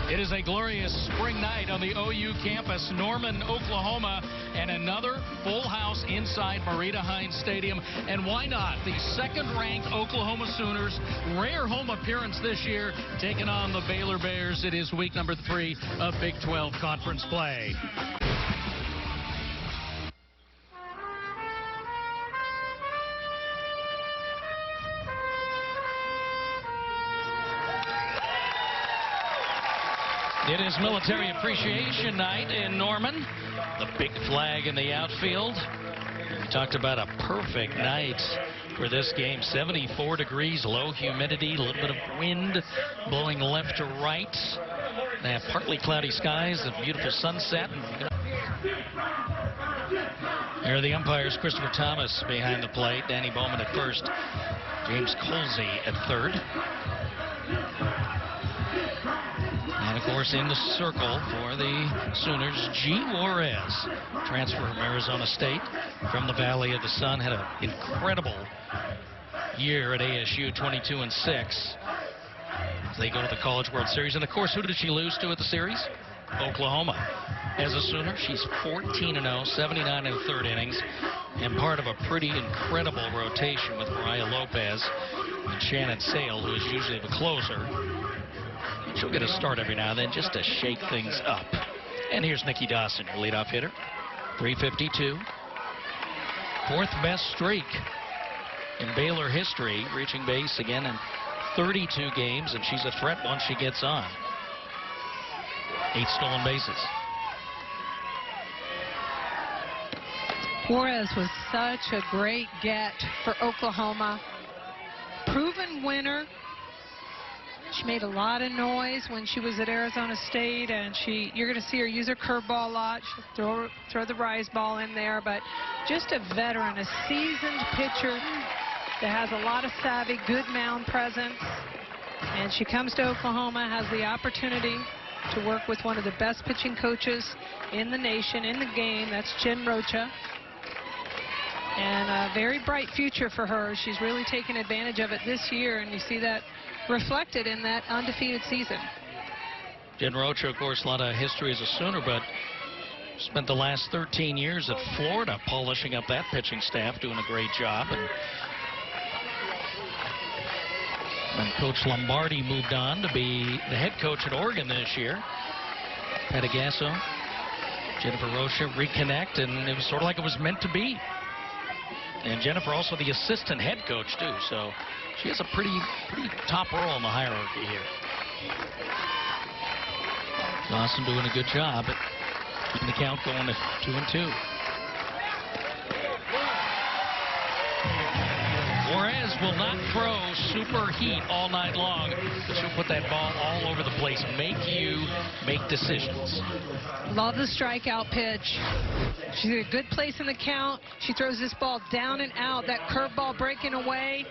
It is a glorious spring night on the OU campus, Norman, Oklahoma, and another full house inside Marita Hines Stadium. And why not? The second-ranked Oklahoma Sooners, rare home appearance this year, taking on the Baylor Bears. It is week number 3 of Big 12 conference play. It is Military Appreciation Night in Norman. The big flag in the outfield. We talked about a perfect night for this game. 74 degrees, low humidity, a little bit of wind blowing left to right. They have partly cloudy skies, a beautiful sunset. There are the umpires, Christopher Thomas behind the plate, Danny Bowman at first, James Colsey at third. And, of course, in the circle for the Sooners, G. Juarez, transfer from Arizona State, from the Valley of the Sun, had an incredible year at ASU, 22-6. As they go to the College World Series. And, of course, who did she lose to at the series? Oklahoma. As a Sooner, she's 14-0, 79 in the third innings, and part of a pretty incredible rotation with Mariah Lopez and Shannon Sale, who is usually the closer. She'll get a start every now and then just to shake things up. And here's Nikki Dawson, your leadoff hitter. 352. Fourth best streak in Baylor history, reaching base again in 32 games, and she's a threat once she gets on. 8 stolen bases. Juarez was such a great get for Oklahoma. Proven winner. She made a lot of noise when she was at Arizona State, and you're going to see her use her curveball a lot. She'll throw the rise ball in there, but just a veteran, a seasoned pitcher that has a lot of savvy, good mound presence. And she comes to Oklahoma, has the opportunity to work with one of the best pitching coaches in the nation, in the game. That's Jen Rocha. And a very bright future for her. She's really taken advantage of it this year, and you see that reflected in that undefeated season. Jen Rocha, of course, a lot of history as a Sooner, but spent the last 13 years at Florida polishing up that pitching staff, doing a great job. And Coach Lombardi moved on to be the head coach at Oregon this year. Pedigasso, Jennifer Rocha reconnect, and it was sort of like it was meant to be. And Jennifer also the assistant head coach, too, so she has a pretty top role in the hierarchy here. Dawson doing a good job at keeping the count going to 2-2. Juarez will not throw super heat all night long, but she'll put that ball all over the place, make you make decisions. Love the strikeout pitch. She's in a good place in the count. She throws this ball down and out. That curveball breaking away.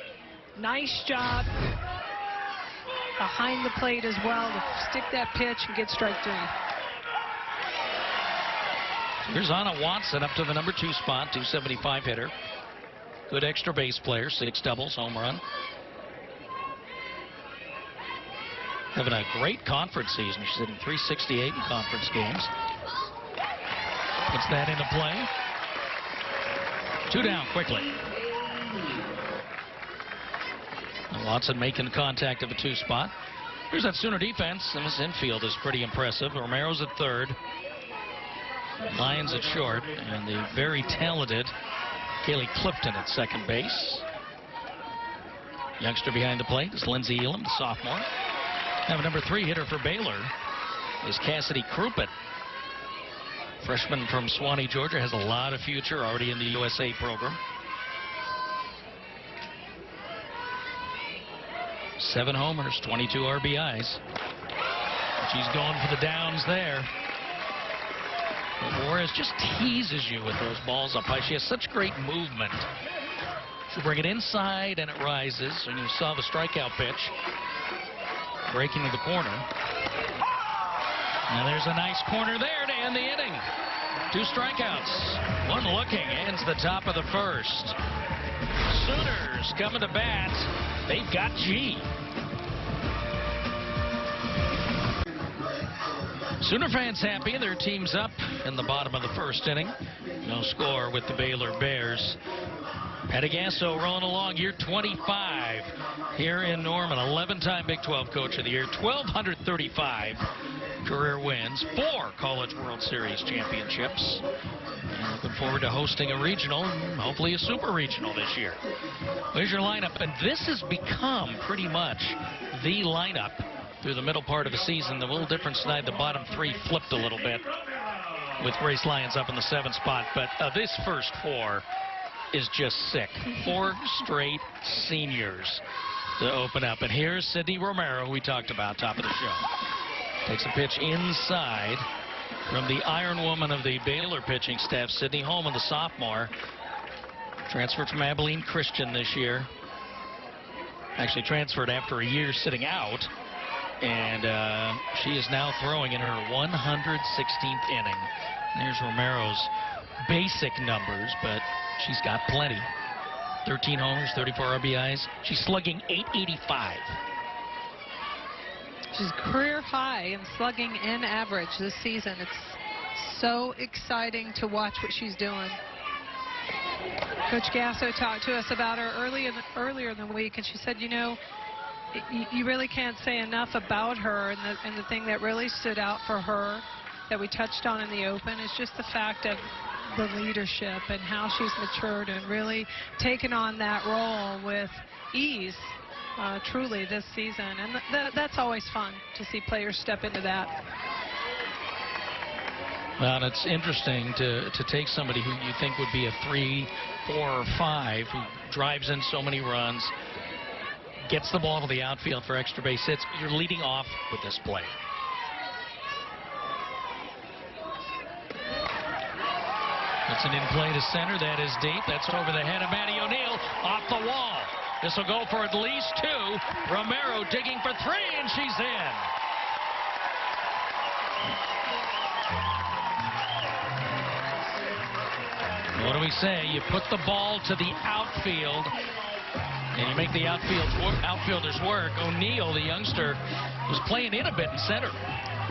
Nice job behind the plate as well to stick that pitch and get strike 3. Here's Anna Watson up to the number 2 spot, 275 hitter. Good extra base player, 6 doubles, home run. Having a great conference season. She's hitting 368 in conference games. Puts that into play. 2 down quickly. And Watson making contact of a 2 spot. Here's that Sooner defense, and this infield is pretty impressive. Romero's at third. Lyons at short, and the very talented Kaylee Clifton at second base. Youngster behind the plate is Lindsey Elam, the sophomore. Now, number 3 hitter for Baylor is Cassidy Crumpet. Freshman from Swanee, Georgia, has a lot of future already in the USA program. 7 homers, 22 RBIs. She's going for the downs there. Juarez just teases you with those balls up high. She has such great movement. She'll bring it inside and it rises. And you saw the strikeout pitch breaking to the corner. And there's a nice corner there to end the inning. 2 strikeouts. 1 looking. Ends the top of the first. Sooners coming to bat. They've got G. Sooner fans happy. Their team's up in the bottom of the first inning. No score with the Baylor Bears. Patty Gasso rolling along, year 25 here in Norman. 11-time Big 12 Coach of the Year. 1,235 career wins. 4 College World Series championships. And looking forward to hosting a regional and hopefully a super regional this year. Here's your lineup. And this has become pretty much the lineup through the middle part of the season. The little difference tonight, the bottom 3 flipped a little bit with Grace Lyons up in the 7th spot. But this first 4 is just sick. 4 straight seniors to open up. And here's Sydney Romero, who we talked about, top of the show. Takes a pitch inside from the Iron Woman of the Baylor pitching staff, Sydney Holman, the sophomore. Transferred from Abilene Christian this year. Actually transferred after a year sitting out. And she is now throwing in her 116th inning. There's Romero's basic numbers, but she's got plenty. 13 homers, 34 RBIs. She's slugging .885. She's career high in slugging and average this season. It's so exciting to watch what she's doing. Coach Gasso talked to us about her earlier in the week, and she said, you know, you really can't say enough about her, and the thing that really stood out for her that we touched on in the open is just the fact of the leadership and how she's matured and really taken on that role with ease, truly, this season. And that's always fun to see players step into that. Well, and it's interesting to take somebody who you think would be a 3, 4, or 5, who drives in so many runs, gets the ball to the outfield for extra base hits. You're leading off with this play. It's an in play to center. That is deep. That's over the head of Maddie O'Neill. Off the wall. This will go for at least 2. Romero digging for 3, and she's in. What do we say? You put the ball to the outfield, and you make the outfielders work. O'Neill, the youngster, was playing in a bit in center.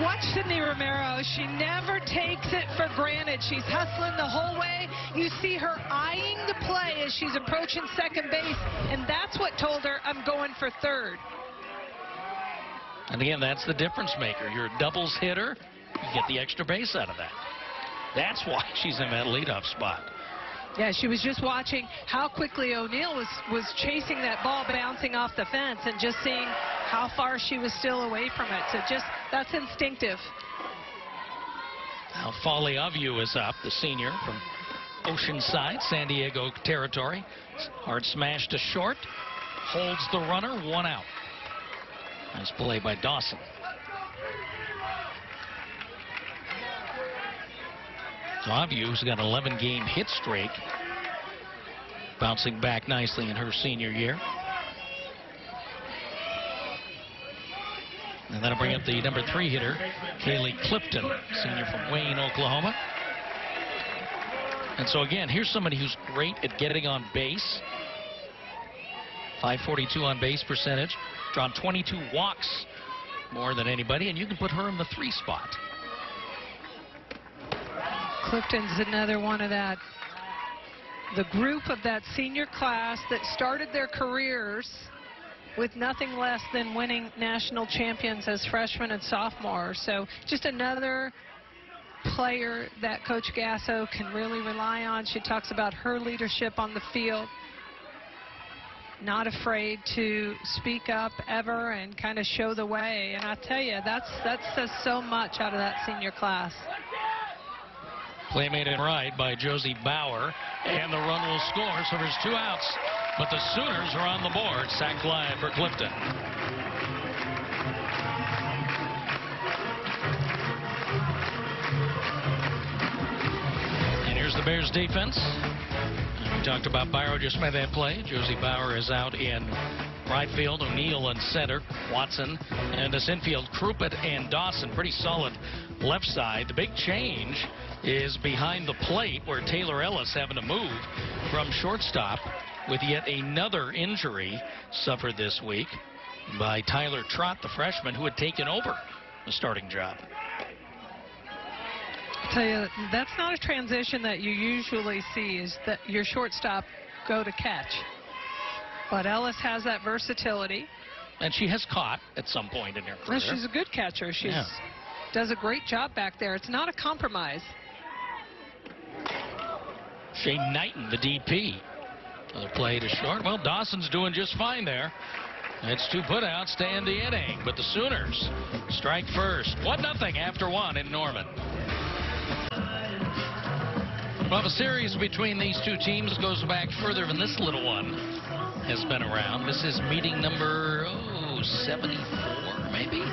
Watch Sydney Romero. She never takes it for granted. She's hustling the whole way. You see her eyeing the play as she's approaching second base, and that's what told her, I'm going for third. And again, that's the difference maker. You're a doubles hitter, you get the extra base out of that. That's why she's in that leadoff spot. Yeah, she was just watching how quickly O'Neill was chasing that ball bouncing off the fence and just seeing how far she was still away from it. So just, that's instinctive. Now Folly Aviu is up, the senior from Oceanside, San Diego territory. Hard smash to short. Holds the runner, 1 out. Nice play by Dawson. So Aviu's got an 11-game hit streak, bouncing back nicely in her senior year. And that'll bring up the number 3 hitter, Kaylee Clifton, senior from Wayne, Oklahoma. And so again, here's somebody who's great at getting on base. .542 on base percentage, drawn 22 walks more than anybody, and you can put her in the 3 spot. Clifton's another one of that, the group of that senior class that started their careers with nothing less than winning national champions as freshmen and sophomores. So just another player that Coach Gasso can really rely on. She talks about her leadership on the field. Not afraid to speak up ever and kind of show the way. And I tell you, that says so much out of that senior class. Play made it right by Josie Bauer, and the run will score, so there's 2 outs. But the Sooners are on the board. Sac fly for Clifton. And here's the Bears defense. And we talked about Bauer just made that play. Josie Bauer is out in right field. O'Neill in center. Watson and this infield, Crumpet and Dawson. Pretty solid left side. The big change is behind the plate, where Taylor Ellis having to move from shortstop with yet another injury suffered this week by Tyler Trott, the freshman, who had taken over the starting job. Tell you, that's not a transition that you usually see, is that your shortstop go to catch. But Ellis has that versatility. And she has caught at some point in her career. And she's a good catcher. She does a great job back there. It's not a compromise. Shane Knighton, the DP. Another play to short. Well, Dawson's doing just fine there. It's 2 putouts to end the inning. But the Sooners strike first. 1-0 after 1 in Norman. Well, the series between these two teams goes back further than this little one has been around. This is meeting number 74, maybe?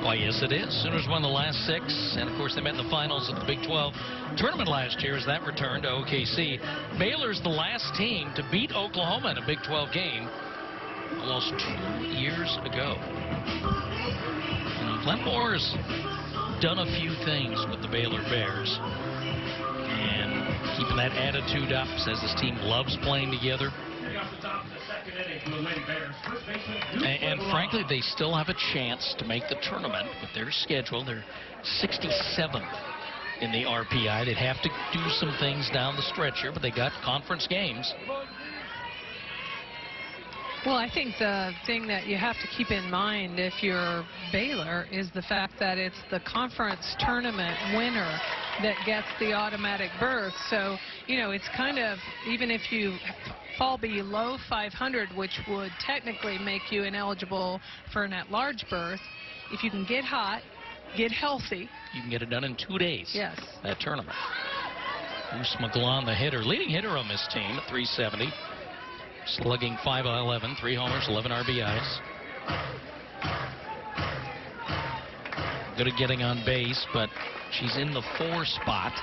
Why, yes, it is. Sooners won the last 6, and of course they met in the finals of the Big 12 tournament last year as that returned to OKC. Baylor's the last team to beat Oklahoma in a Big 12 game almost 2 years ago. And Glenn Moore's done a few things with the Baylor Bears, and keeping that attitude up, says this team loves playing together. And frankly, they still have a chance to make the tournament with their schedule. They're 67th in the RPI. They'd have to do some things down the stretch here, but they got conference games. Well, I think the thing that you have to keep in mind if you're Baylor is the fact that it's the conference tournament winner that gets the automatic berth. So, you know, it's kind of, even if you fall below 500, which would technically make you ineligible for an at-large berth, if you can get hot, get healthy. You can get it done in 2 days. Yes. That tournament. Bruce McGlon, the hitter, leading hitter on this team at 370. Slugging 5-11, 3 homers, 11 RBIs. Good at getting on base, but she's in the 4 spot.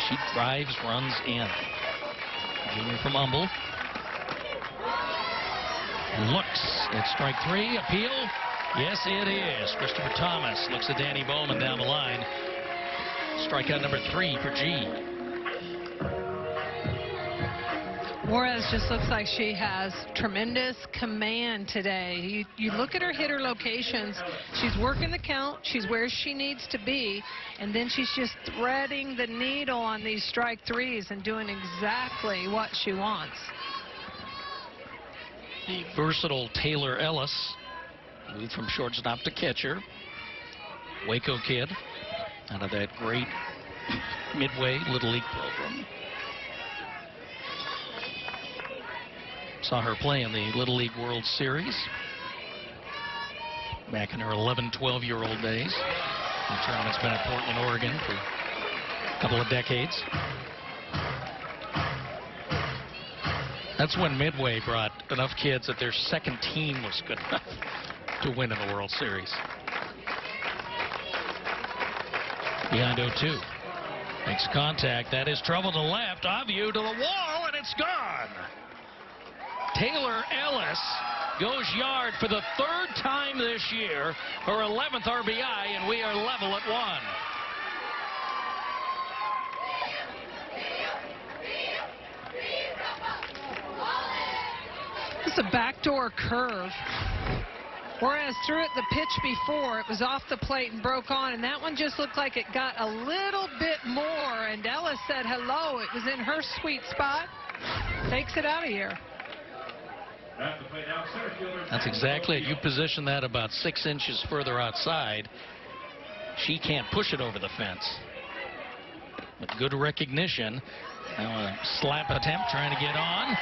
She drives, runs in. Junior from Humble. Looks at strike 3. Appeal? Yes, it is. Christopher Thomas looks at Danny Bowman down the line. Strikeout number 3 for G. Juarez just looks like she has tremendous command today. You look at her hitter locations. She's working the count. She's where she needs to be. And then she's just threading the needle on these strike 3s and doing exactly what she wants. The versatile Taylor Ellis moved from shortstop to catcher. Waco kid out of that great Midway Little League program. Saw her play in the Little League World Series back in her 11, 12-year-old days. The tournament's been at Portland, Oregon for a couple of decades. That's when Midway brought enough kids that their second team was good enough to win in the World Series. Behind 0-2. Makes contact. That is trouble to left. Aviu to the wall, and it's gone. Taylor Ellis goes yard for the 3rd time this year, her 11th RBI, and we are level at 1. It's a backdoor curve. Juarez threw it the pitch before. It was off the plate and broke on, and that one just looked like it got a little bit more, and Ellis said hello. It was in her sweet spot. Takes it out of here. That's exactly it. You position that about 6 inches further outside. She can't push it over the fence. With good recognition. Now a slap attempt trying to get on.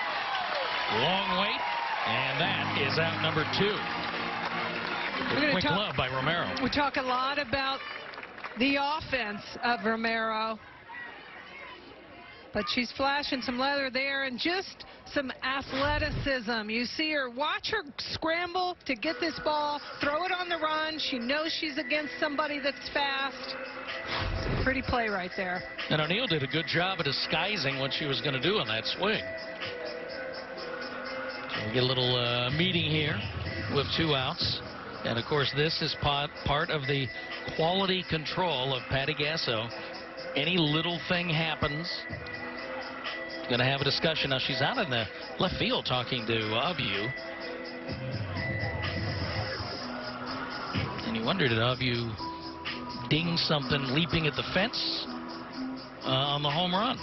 Long wait. And that is out number 2. Quick glove by Romero. We talk a lot about the offense of Romero. But she's flashing some leather there and just some athleticism. You see her, watch her scramble to get this ball, throw it on the run. She knows she's against somebody that's fast. It's a pretty play right there. And O'Neill did a good job of disguising what she was going to do on that swing. So we get a little meeting here with 2 outs. And of course, this is part of the quality control of Patty Gasso. Any little thing happens, going to have a discussion. Now she's out in the left field talking to Aviu. And you wonder, did Aviu ding something leaping at the fence on the home run.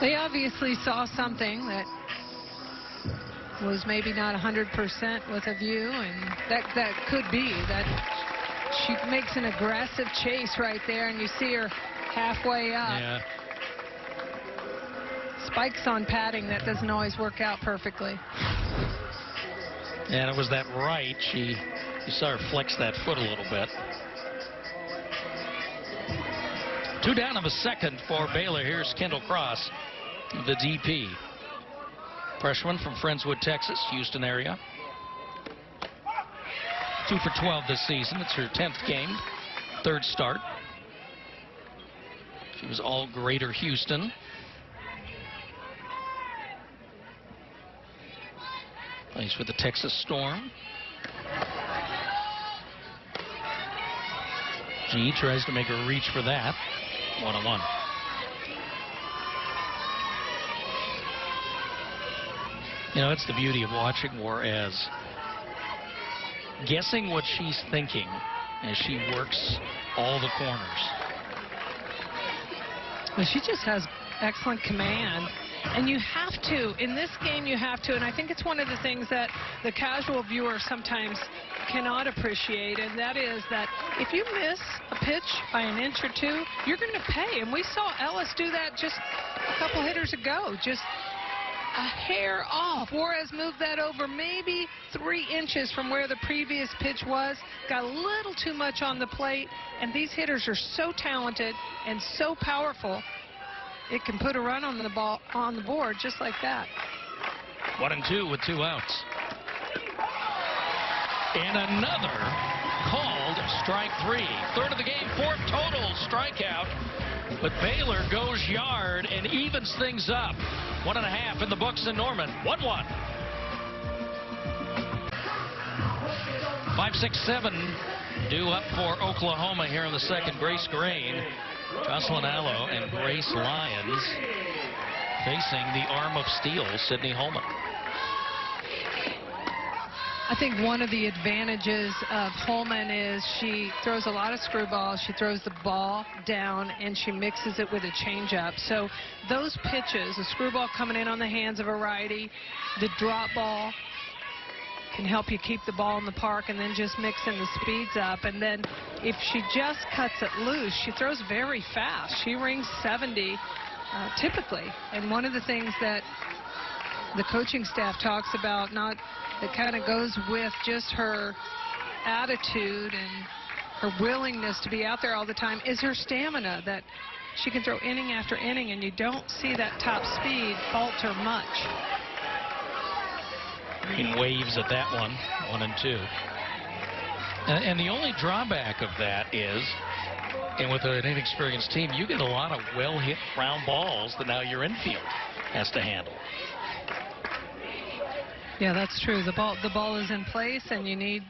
They obviously saw something that was maybe not 100% with a view, and that could be that she makes an aggressive chase right there, and you see her halfway up. Yeah. Spikes on padding, that doesn't always work out perfectly. And it was that right. You saw her flex that foot a little bit. 2 down of a second for Baylor. Here's Kendall Cross, the DP. Freshman from Friendswood, Texas, Houston area. 2 for 12 this season. It's her 10th game, 3rd start. She was all Greater Houston. Plays for the Texas Storm. G tries to make a reach for that. 1-1. You know, it's the beauty of watching Juarez. Guessing what she's thinking as she works all the corners. Well, she just has excellent command. And you have to, in this game you have to, and I think it's one of the things that the casual viewer sometimes cannot appreciate, and that is that if you miss a pitch by an inch or two, you're going to pay. And we saw Ellis do that just a couple hitters ago, just a hair off. Juarez moved that over maybe 3 inches from where the previous pitch was, got a little too much on the plate, and these hitters are so talented and so powerful. It can put a run on the board just like that. 1-2 with 2 outs. And another called strike 3. 3rd of the game, 4th total strikeout. But Baylor goes yard and evens things up. 1.5 in the books in Norman. 1-1. 5-6-7 due up for Oklahoma here in the second. Grace Grain, Jocelyn Allo, and Grace Lyons facing the arm of steel, Sydney Holman. I think one of the advantages of Holman is she throws a lot of screwballs. She throws the ball down and she mixes it with a changeup. So those pitches, a screwball coming in on the hands of a righty, the drop ball can help you keep the ball in the park, and then just mix in the speeds up. And then if she just cuts it loose, she throws very fast. She rings 70 typically. And one of the things that the coaching staff talks about, that kind of goes with just her attitude and her willingness to be out there all the time, is her stamina, that she can throw inning after inning, and you don't see that top speed falter much. Green waves at that one, 1-2. And the only drawback of that is, and with an inexperienced team, you get a lot of well-hit ground balls that now your infield has to handle. Yeah, that's true. The ball is in place, and you need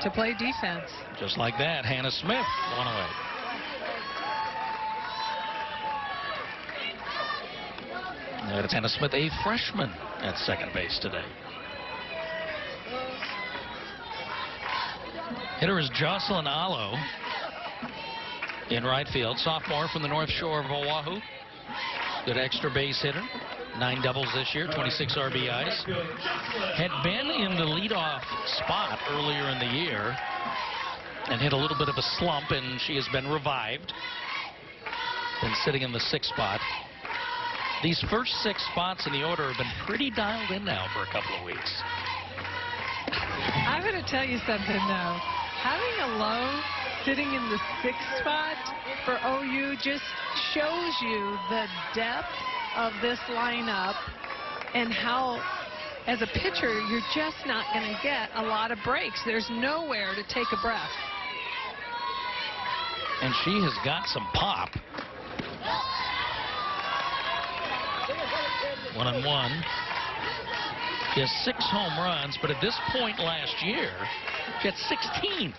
to play defense. Just like that, Hannah Smith, 1 away. And it's Hannah Smith, a freshman at second base today. Hitter is Jocelyn Allo in right field, sophomore from the North Shore of Oahu. Good extra base hitter. 9 doubles this year, 26 RBIs. Had been in the leadoff spot earlier in the year and hit a little bit of a slump, and she has been revived. Been sitting in the 6th spot. These first 6 spots in the order have been pretty dialed in now for a couple of weeks. I'm going to tell you something, though. Having a low sitting in the 6th spot for OU just shows you the depth of this lineup and how, as a pitcher, you're just not going to get a lot of breaks. There's nowhere to take a breath. And she has got some pop. 1-1. She has 6 home runs, but at this point last year, she had 16.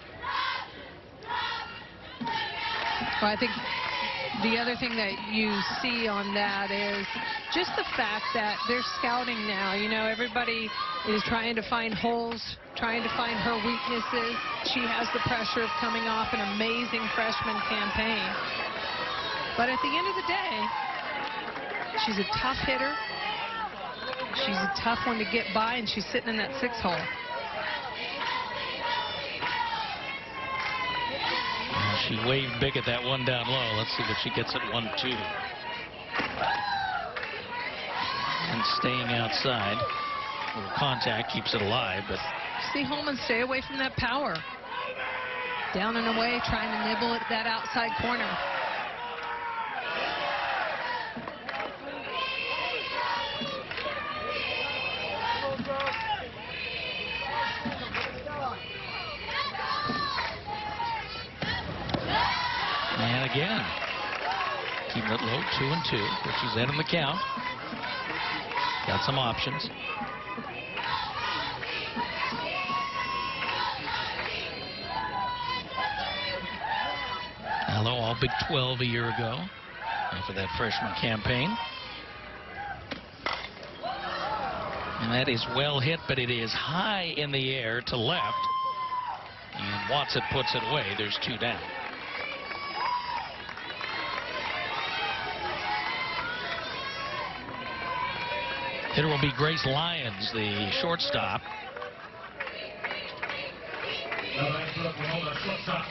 Well, I think the other thing that you see on that is just the fact that they're scouting now. You know, everybody is trying to find holes, trying to find her weaknesses. She has the pressure of coming off an amazing freshman campaign. But at the end of the day, she's a tough hitter. She's a tough one to get by, and she's sitting in that 6-hole. She waved big at that one down low. Let's see what she gets at 1-2. And staying outside. A little contact keeps it alive, but see Holman stay away from that power. Down and away, trying to nibble at that outside corner. And again, keeping it low, 2-2, but she's in the count. Got some options. Hello, all Big 12 a year ago after that freshman campaign. And that is well hit, but it is high in the air to left. And Watson puts it away. There's 2 down. Hitter will be Grace Lyons, the shortstop.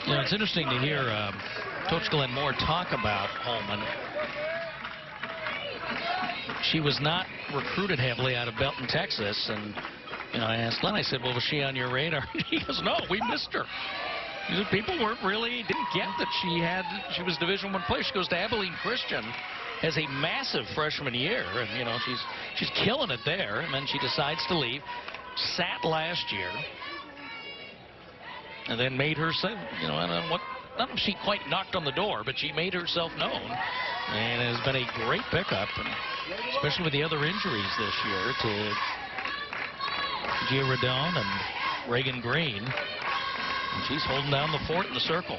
You know, it's interesting to hear Coach Glenn Moore talk about Holman. She was not recruited heavily out of Belton, Texas, and you know, I asked Glenn, I said, well, was she on your radar? He goes, no, we missed her. He said, people didn't get that she was Division I player. She goes to Abilene Christian, has a massive freshman year, and you know, she's killing it there, and then she decides to leave. Sat last year, and then made herself, you know, I don't know what, not if she quite knocked on the door, but she made herself known, and it has been a great pickup, and especially with the other injuries this year to Gia Radone and Reagan Green. And she's holding down the fort in the circle.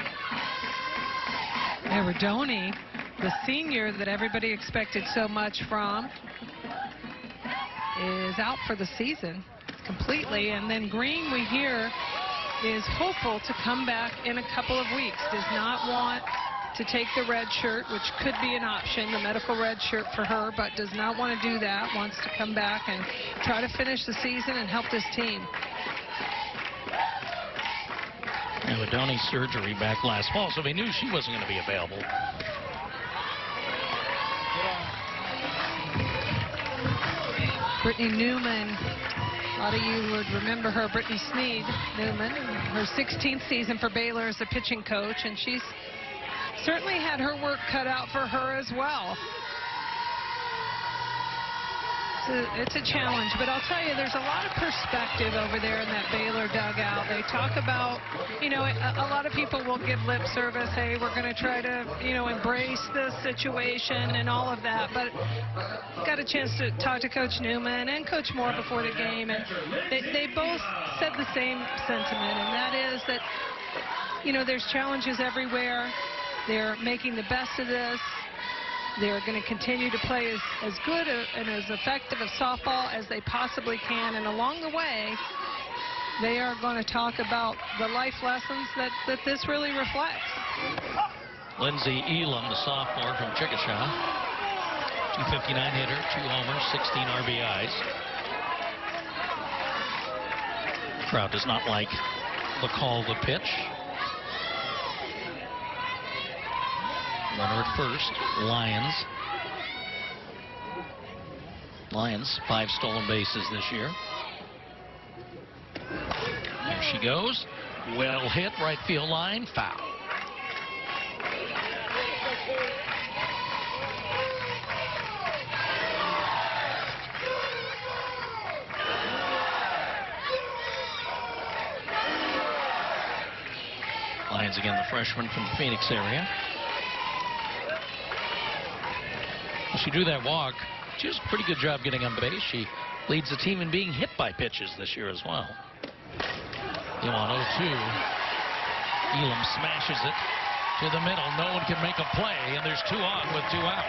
Yeah, Radone, the senior that everybody expected so much from, is out for the season completely. And then Green, we hear, is hopeful to come back in a couple of weeks. Does not want to take the red shirt, which could be an option, the medical red shirt for her, but does not want to do that. Wants to come back and try to finish the season and help this team. And Radone's surgery back last fall, so they knew she wasn't going to be available. Brittany Newman, a lot of you would remember her, Brittany Sneed Newman, her 16th season for Baylor as a pitching coach, and she's certainly had her work cut out for her as well. It's a challenge, but I'll tell you, there's a lot of perspective over there in that Baylor dugout. They talk about, you know, a lot of people will give lip service, hey, we're going to try to, you know, embrace this situation and all of that, but got a chance to talk to Coach Newman and Coach Moore before the game, and they both said the same sentiment, and that is that, you know, there's challenges everywhere. They're making the best of this. They're going to continue to play as good and as effective of softball as they possibly can. And along the way, they are going to talk about the life lessons that this really reflects. Lindsay Elam, the sophomore from Chickasha, 259 hitter, 2 homers, 16 RBIs. Crowd does not like the call of the pitch. Runner at first, Lions, 5 stolen bases this year. There she goes. Well hit, right field line, foul. Lions again, the freshman from the Phoenix area. She drew that walk. She does a pretty good job getting on base. She leads the team in being hit by pitches this year as well. On 0-2. Elam smashes it to the middle. No one can make a play, and there's 2 on with 2 out.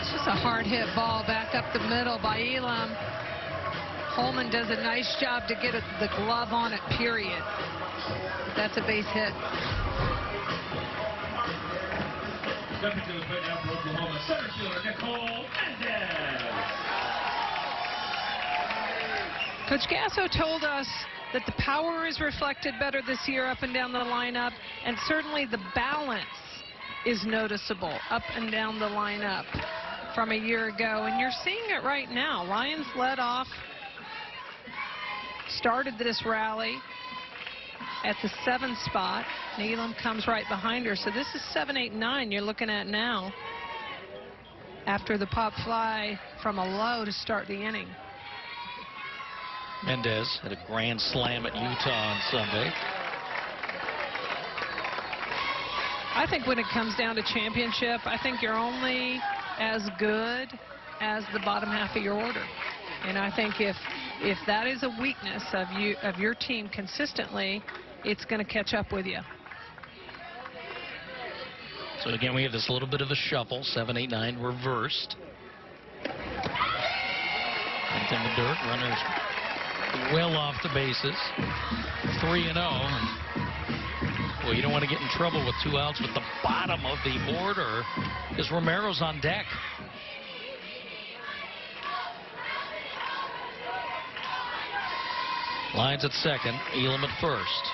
It's just a hard hit ball back up the middle by Elam. Holman does a nice job to get the glove on it, period. That's a base hit. Stepping to the plate now for Oklahoma, center fielder Nicole Mendez. Coach Gasso told us that the power is reflected better this year up and down the lineup, and certainly the balance is noticeable up and down the lineup from a year ago, and you're seeing it right now. Lyons led off, started this rally at the 7th spot. Elam comes right behind her, so this is 7, 8, 9 you're looking at now after the pop fly from a low to start the inning. Mendez had a grand slam at Utah on Sunday. I think when it comes down to championship, I think you're only as good as the bottom half of your order. And I think if that is a weakness of your team consistently, it's going to catch up with you. So again, we have this little bit of a shuffle. 7, 8, 9 reversed. It's in the dirt. Runners well off the bases. 3-0. Well, you don't want to get in trouble with 2 outs with the bottom of the order, because Romero's on deck. Lyons at second, Elam at first.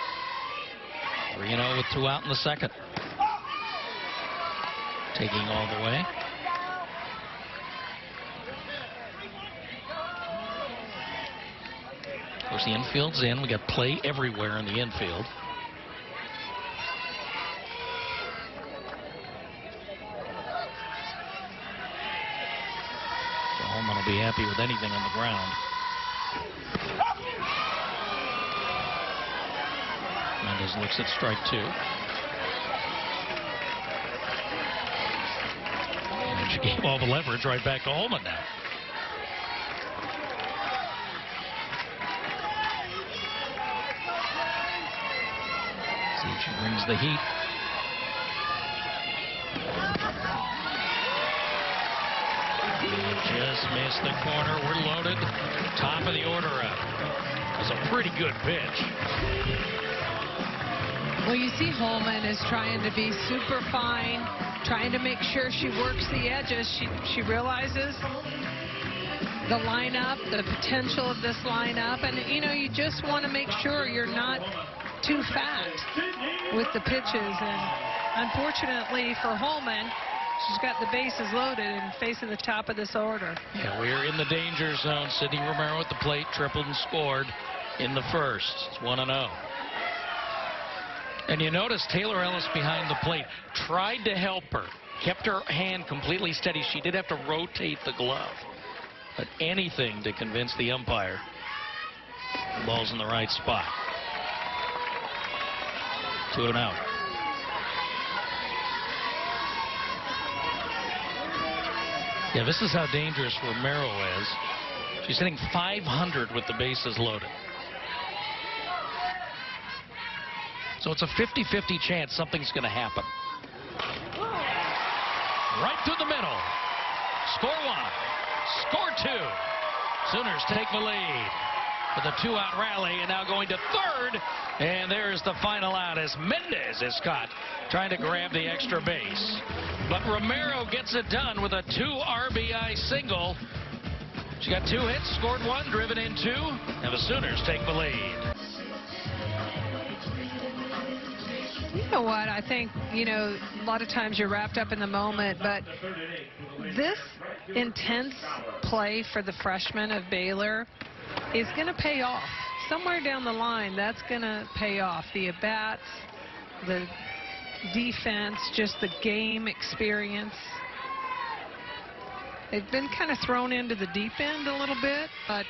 3-0 with 2 out in the second. Taking all the way. Of course, the infield's in. We got play everywhere in the infield. So Holman will be happy with anything on the ground. Mendez looks at strike 2. And she gave all the leverage right back to Holman now. See if she brings the heat. Just missed the corner. We're loaded. Top of the order up. It was a pretty good pitch. Well, you see Holman is trying to be super fine, trying to make sure she works the edges. She realizes the lineup, the potential of this lineup, and you know, you just want to make sure you're not too fat with the pitches. And unfortunately for Holman, she's got the bases loaded and facing the top of this order. Yeah, we're in the danger zone. Sydney Romero at the plate, tripled and scored in the first. It's 1-0. And you notice Taylor Ellis behind the plate tried to help her, kept her hand completely steady. She did have to rotate the glove, but anything to convince the umpire the ball's in the right spot. 2 and out. Yeah, this is how dangerous Romero is. She's hitting .500 with the bases loaded. So it's a 50-50 chance something's going to happen. Right through the middle. Score 1. Score 2. Sooners take the lead with a 2-out rally, and now going to third. And there's the final out as Mendez is caught trying to grab the extra base. But Romero gets it done with a 2 RBI single. She got 2 hits, scored 1, driven in 2, and the Sooners take the lead. You know what? I think, you know, a lot of times you're wrapped up in the moment, but this intense play for the freshman of Baylor is going to pay off. Somewhere down the line, that's going to pay off. The at-bats, the defense, just the game experience. They've been kind of thrown into the deep end a little bit, but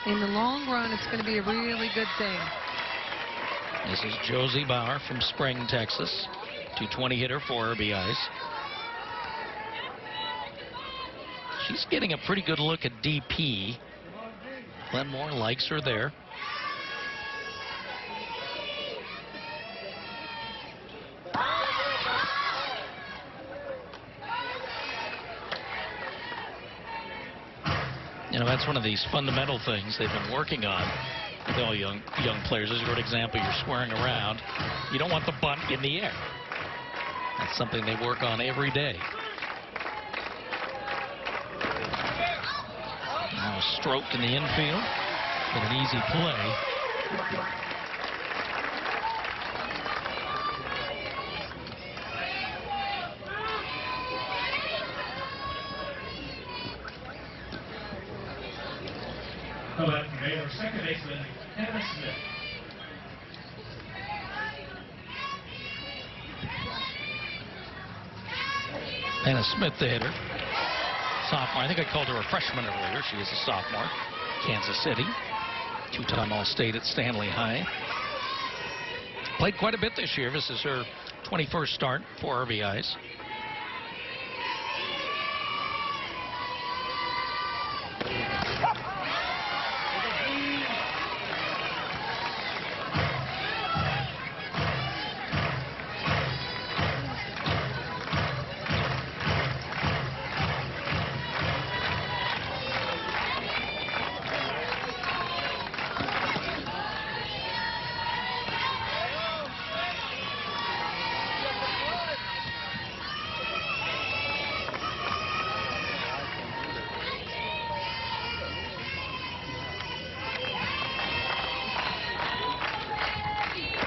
in the long run, it's going to be a really good thing. This is Josie Bauer from Spring, Texas. 220 hitter, 4 RBIs. She's getting a pretty good look at DP. Glenmore likes her there. You know, that's one of these fundamental things they've been working on with all young players. As a good example, you're squaring around. You don't want the bunt in the air. That's something they work on every day. Now a stroke in the infield, but an easy play. Baylor second baseman Hannah Smith. Hannah Smith, the hitter. Sophomore. I think I called her a freshman earlier. She is a sophomore. Kansas City. Two-time All-State at Stanley High. Played quite a bit this year. This is her 21st start for RBIs.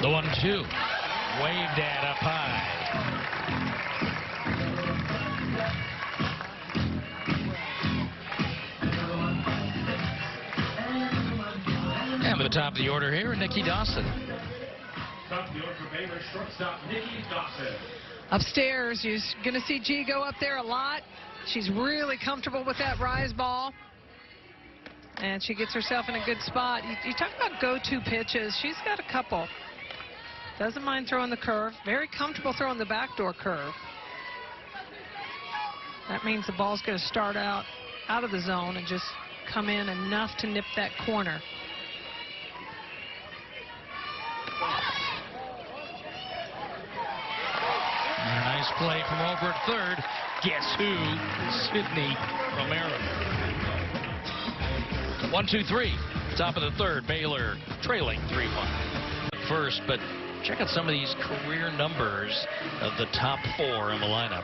The 1-2. Waved at up high. And the top of the order here, Nikki Dawson. Top of the order for Baylor, shortstop Nikki Dawson. Upstairs, you're going to see G go up there a lot. She's really comfortable with that rise ball. And she gets herself in a good spot. You talk about go-to pitches. She's got a couple. Doesn't mind throwing the curve. Very comfortable throwing the backdoor curve. That means the ball's going to start out of the zone and just come in enough to nip that corner. And a nice play from over at third. Guess who? Sydney Romero. 1-2-3. Top of the third. Baylor trailing 3-1. First, but check out some of these career numbers of the top four in the lineup.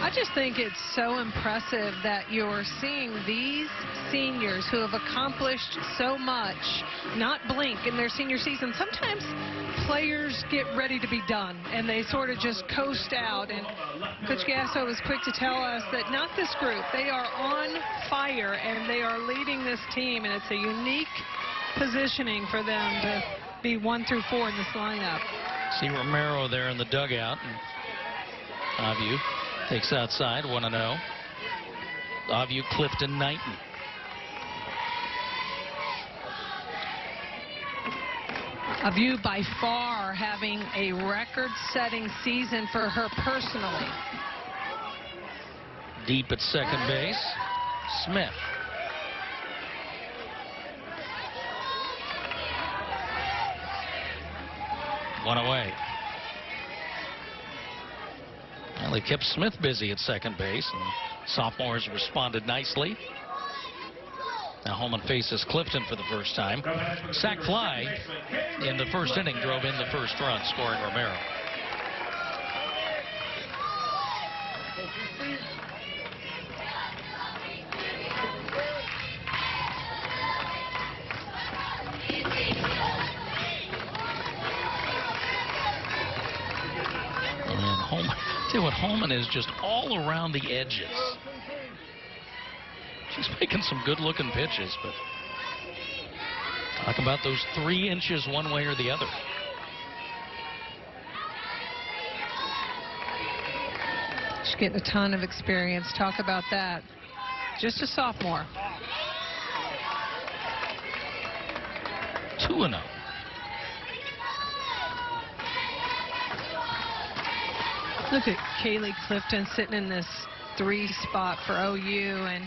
I just think it's so impressive that you're seeing these seniors who have accomplished so much not blink in their senior season. Sometimes players get ready to be done and they sort of just coast out, and Coach Gasso was quick to tell us that not this group. They are on fire and they are leading this team, and it's a unique positioning for them to be 1 through 4 in this lineup. See Romero there in the dugout, and Avu takes outside 1-0. Avu, Clifton, Knighton. Avu by far having a record-setting season for her personally. Deep at second base, Smith. One away. Well, they kept Smith busy at second base, and sophomores responded nicely. Now Holman faces Clifton for the first time. Sac fly in the first inning drove in the first run, scoring Romero. See what Holman is, just all around the edges. She's making some good-looking pitches, but talk about those 3 inches one way or the other. She's getting a ton of experience. Talk about that. Just a sophomore. 2-0. Look at Kaylee Clifton sitting in this 3 spot for OU, and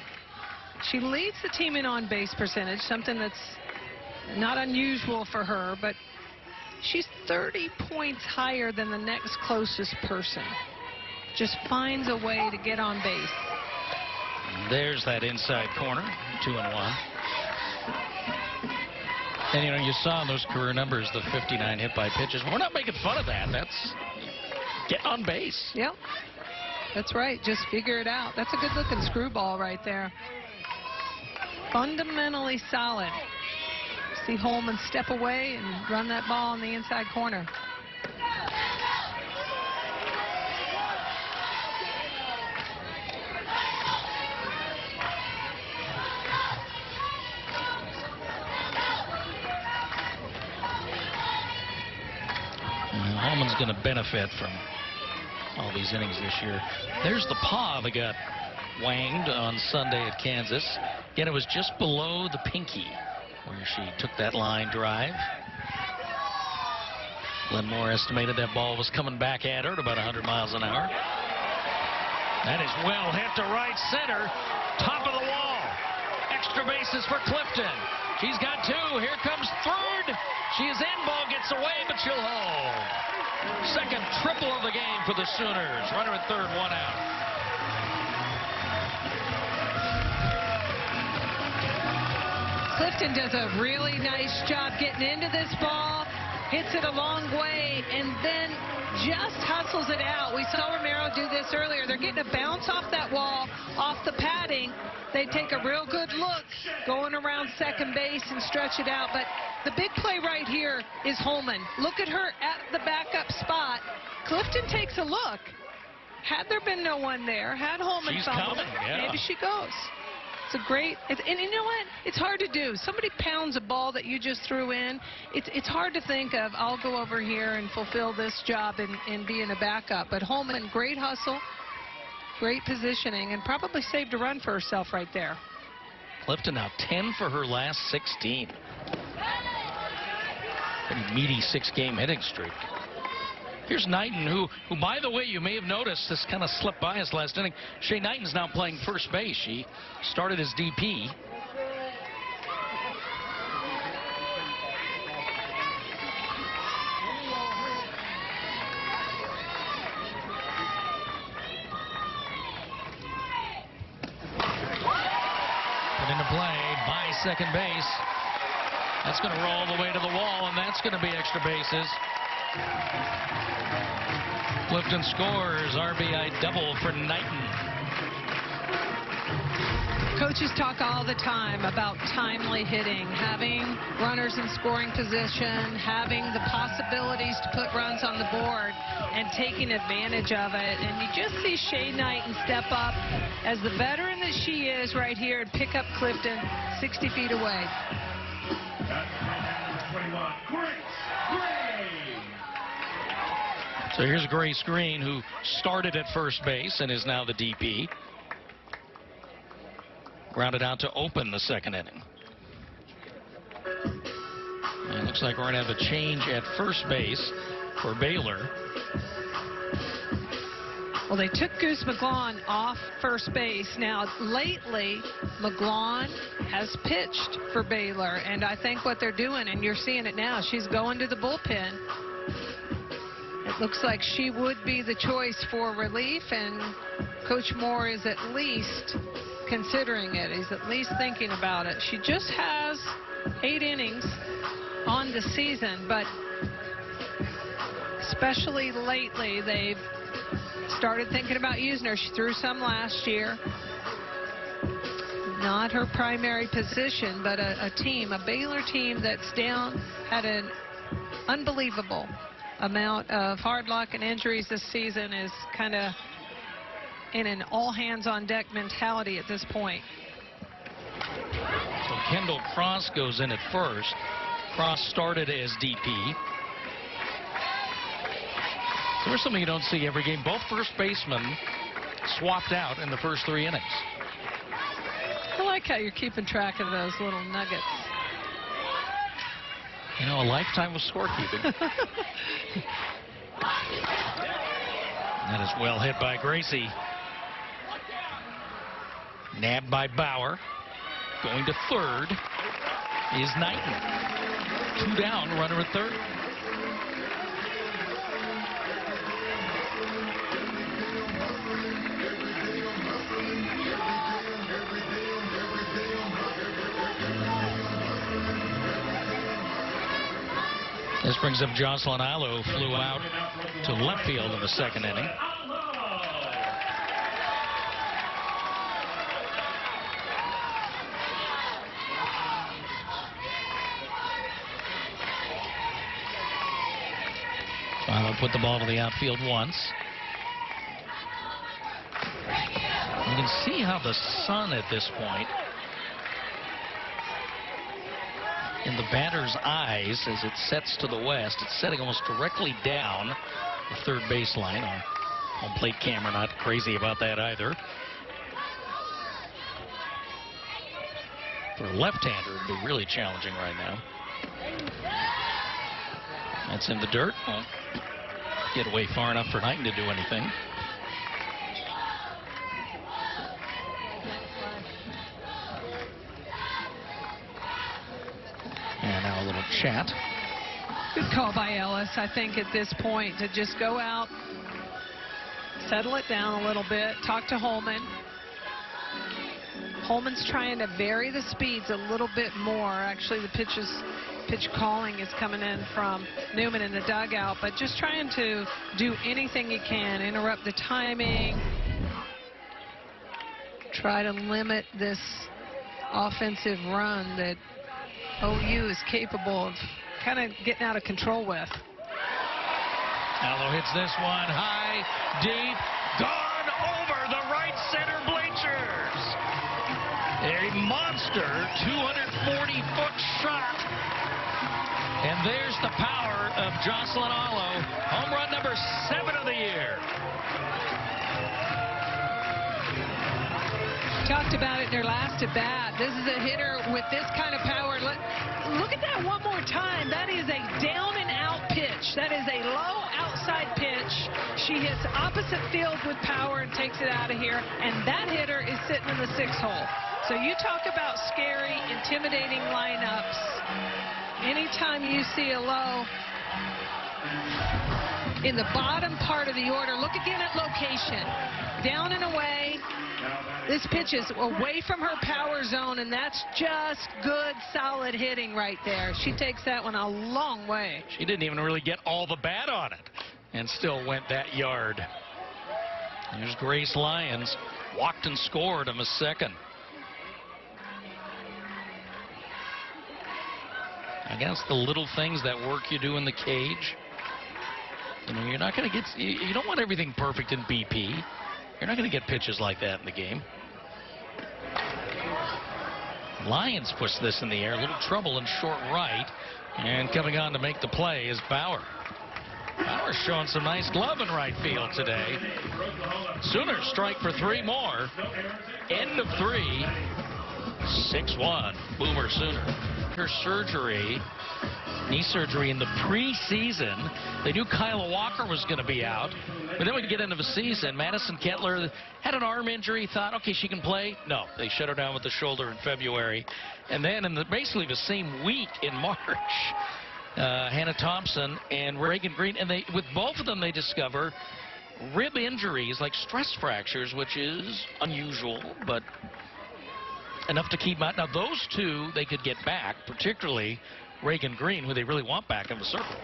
She leads the team in on-base percentage, something that's not unusual for her, but she's 30 points higher than the next closest person. Just finds a way to get on base. There's that inside corner, 2-1. And, you know, you saw in those career numbers the 59 hit by pitches. We're not making fun of that. That's get on base. Yep. That's right. Just figure it out. That's a good-looking screwball right there. Fundamentally solid. See Holman step away and run that ball in the inside corner. Holman's going to benefit from all these innings this year. There's the paw that got wanged on Sunday at Kansas. Again, it was just below the pinky where she took that line drive. Glenn Moore estimated that ball was coming back at her at about 100 miles an hour. That is well hit to right center. Top of the wall. Extra bases for Clifton. She's got two. Here comes third. She is in. Ball gets away, but she'll hold. Second triple of the game for the Sooners. Runner at third, 1 out. Clifton does a really nice job getting into this ball, hits it a long way, and then just hustles it out. We saw Romero do this earlier. They're getting a bounce off that wall, off the padding. They take a real good look going around second base and stretch it out. But the big play right here is Holman. Look at her at the backup spot. Clifton takes a look. Had there been no one there, had Holman fumbled, maybe she goes. It's a great, and you know what? It's hard to do. Somebody pounds a ball that you just threw in. It's hard to think of, I'll go over here and fulfill this job and be in a backup. But Holman, great hustle, great positioning, and probably saved a run for herself right there. Clifton now 10 for her last 16. Pretty meaty 6-game hitting streak. Here's Knighton, who, by the way, you may have noticed this kind of slipped by us last inning. Shea Knighton's now playing first base. She started as DP. Put into play by second base. That's going to roll the way to the wall, and that's going to be extra bases. Clifton scores, RBI double for Knighton. Coaches talk all the time about timely hitting, having runners in scoring position, having the possibilities to put runs on the board, and taking advantage of it. And you just see Shea Knighton step up as the veteran that she is right here and pick up Clifton 60 feet away. 21, So here's Grace Green, who started at first base and is now the DP. Grounded out to open the second inning. And it looks like we're going to have a change at first base for Baylor. Well, they took Goose McGlawn off first base. Now, lately, McGlawn has pitched for Baylor, and I think what they're doing, and you're seeing it now, she's going to the bullpen. It looks like she would be the choice for relief, and Coach Moore is at least considering it. He's at least thinking about it. She just has 8 innings on the season, but especially lately, they've started thinking about using her. She threw some last year. Not her primary position, but a Baylor team that's down at an unbelievable amount of hard luck and injuries this season, is kind of in an all-hands-on-deck mentality at this point. So Kendall Cross goes in at first. Cross started as DP. So there's something you don't see every game. Both first basemen swapped out in the first 3 innings. I like how you're keeping track of those little nuggets. You know, a lifetime of scorekeeping. That is well hit by Gracie. Nabbed by Bauer. Going to third is Knighton. 2 down, runner at third. This brings up Jocelyn Allo, flew out to left field in the second inning. Allo put the ball to the outfield once. You can see how the sun at this point in the batter's eyes as it sets to the west. It's setting almost directly down the third baseline. Our home plate camera not crazy about that either. For a left-hander, it'd be really challenging right now. That's in the dirt. Won't get away far enough for Knighton to do anything. And now a little chat. Good call by Ellis, I think, at this point, to just go out, settle it down a little bit, talk to Holman. Holman's trying to vary the speeds a little bit more. Actually, the pitch calling is coming in from Newman in the dugout, but just trying to do anything he can, interrupt the timing, try to limit this offensive run that OU is capable of kind of getting out of control with. Allo hits this one high, deep, gone over the right center bleachers. A monster 240-foot shot. And there's the power of Jocelyn Allo. Home run number 7 of the year. Talked about it in their last at bat. This is a hitter with this kind of power. Look at that one more time. That is a down and out pitch. That is a low outside pitch. She hits opposite field with power and takes it out of here. And that hitter is sitting in the 6th hole. So you talk about scary, intimidating lineups. Anytime you see a low in the bottom part of the order, look again at location. Down and away. This pitch is away from her power zone, and that's just good, solid hitting right there. She takes that one a long way. She didn't even really get all the bat on it and still went that yard. Here's Grace Lyons. Walked and scored on the second. I guess the little things, that work you do in the cage. You know, you're not going to get, you don't want everything perfect in BP. You're not going to get pitches like that in the game. Lyons puts this in the air. A little trouble in short right. And coming on to make the play is Bauer. Bauer's showing some nice glove in right field today. Sooners strike for 3 more. End of 3. 6-1. Boomer Sooner. Her surgery, knee surgery in the preseason. They knew Kyla Walker was going to be out. But then we get into the season. Madison Kettler had an arm injury. Thought, okay, she can play. No, they shut her down with the shoulder in February. And then in basically the same week in March, Hannah Thompson and Reagan Green, and with both of them they discover rib injuries, like stress fractures, which is unusual, but enough to keep out. Now those two they could get back, particularly Reagan Green, who they really want back in the circle.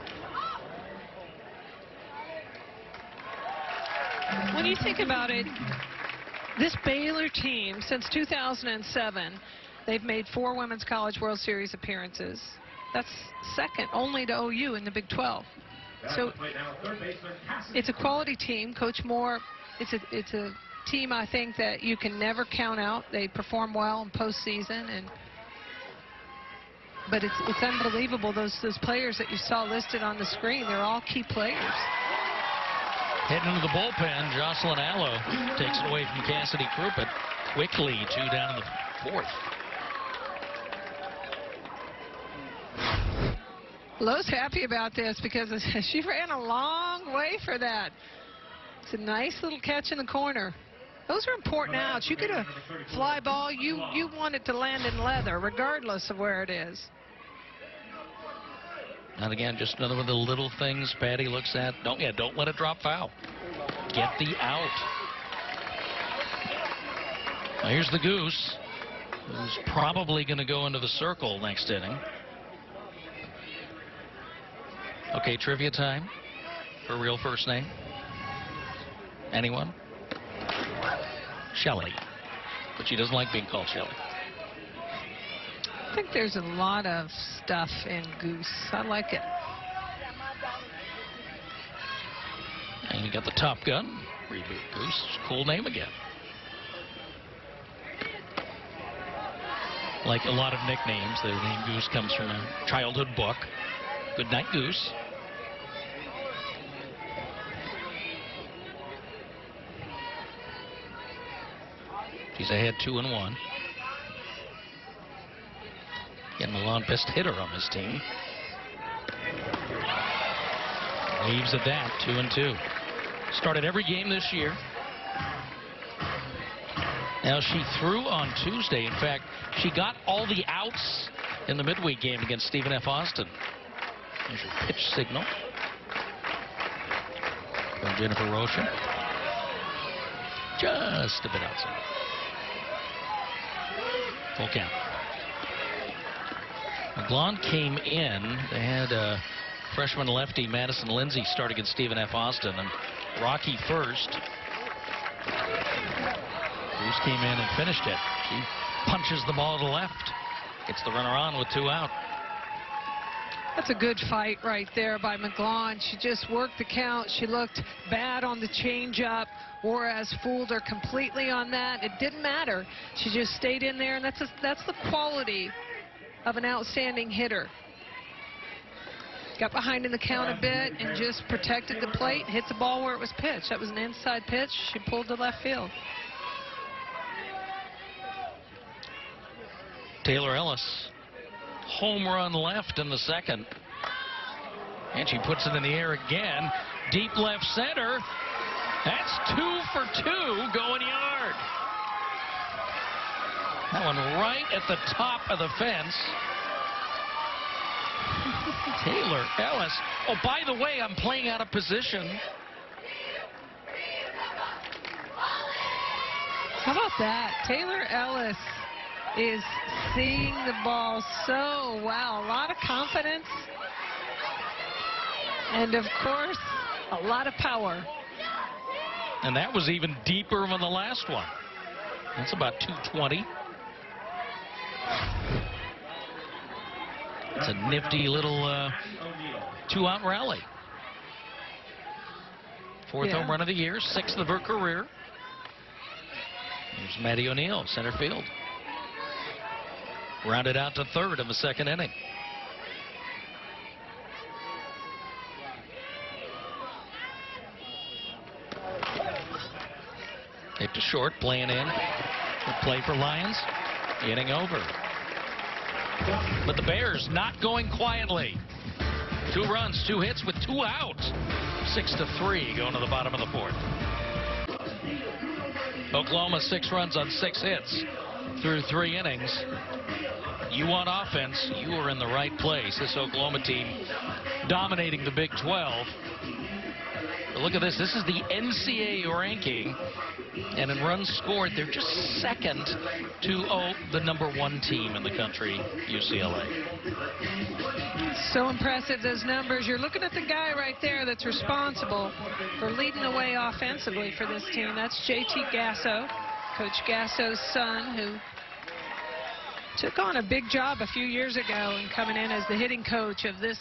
When you think about it, this Baylor team, since 2007, they've made 4 Women's College World Series appearances. That's second only to OU in the Big 12. So it's a quality team. Coach Moore, it's a team I think that you can never count out. They perform well in postseason, but it's unbelievable. Those players that you saw listed on the screen, they're all key players. Heading into the bullpen, Jocelyn Allo takes it away from Cassidy Crumpet. Quickly, 2 down in the 4th. Lowe's happy about this because she ran a long way for that. It's a nice little catch in the corner. Those are important outs. You get a fly ball, you want it to land in leather, regardless of where it is. And again, just another one of the little things Patty looks at. Don't let it drop foul. Get the out. Now here's the Goose, who's probably going to go into the circle next inning. Okay, trivia time. Her real first name? Anyone? Shelley. But she doesn't like being called Shelley. I think there's a lot of stuff in Goose. I like it. And you got the Top Gun reboot. Goose, cool name again. Like a lot of nicknames, the name Goose comes from a childhood book. Good Night Goose. She's ahead 2-1. Again, Milan, best hitter on this team. Leaves at that, 2-2. Started every game this year. Now she threw on Tuesday. In fact, she got all the outs in the midweek game against Stephen F. Austin. There's your pitch signal from Jennifer Rocha. Just a bit outside. Full count. McGlon came in. They had freshman lefty Madison Lindsay start against Stephen F. Austin, and Rocky first. Bruce came in and finished it. She punches the ball to the left. Gets the runner on with 2 out. That's a good fight right there by McGlon. She just worked the count. She looked bad on the changeup. Juarez fooled her completely on that. It didn't matter. She just stayed in there, and that's the quality of an outstanding hitter. Got behind in the count a bit and just protected the plate, hit the ball where it was pitched. That was an inside pitch. She pulled to left field. Taylor Ellis, home run left in the second. And she puts it in the air again. Deep left center. That's 2 for 2 going yard. That one right at the top of the fence. Taylor Ellis. Oh, by the way, I'm playing out of position. How about that? Taylor Ellis is seeing the ball so well. A lot of confidence. And, of course, a lot of power. And that was even deeper than the last one. That's about 220. It's a nifty little 2-out rally. 4th home run of the year, 6th of her career. There's Maddie O'Neill, center field. Rounded out to 3rd in the 2nd inning. Hit to short, playing in. Good play for Lions. Inning over. But the Bears not going quietly. 2 runs, 2 hits with 2 outs. 6-3 going to the bottom of the 4th. Oklahoma 6 runs on 6 hits through 3 innings. You want offense, you are in the right place. This Oklahoma team dominating the Big 12. But look at this. This is the NCAA ranking. And in runs scored, they're just second to the #1 team in the country, UCLA. So impressive, those numbers. You're looking at the guy right there that's responsible for leading the way offensively for this team. That's JT Gasso, Coach Gasso's son, who took on a big job a few years ago and coming in as the hitting coach of this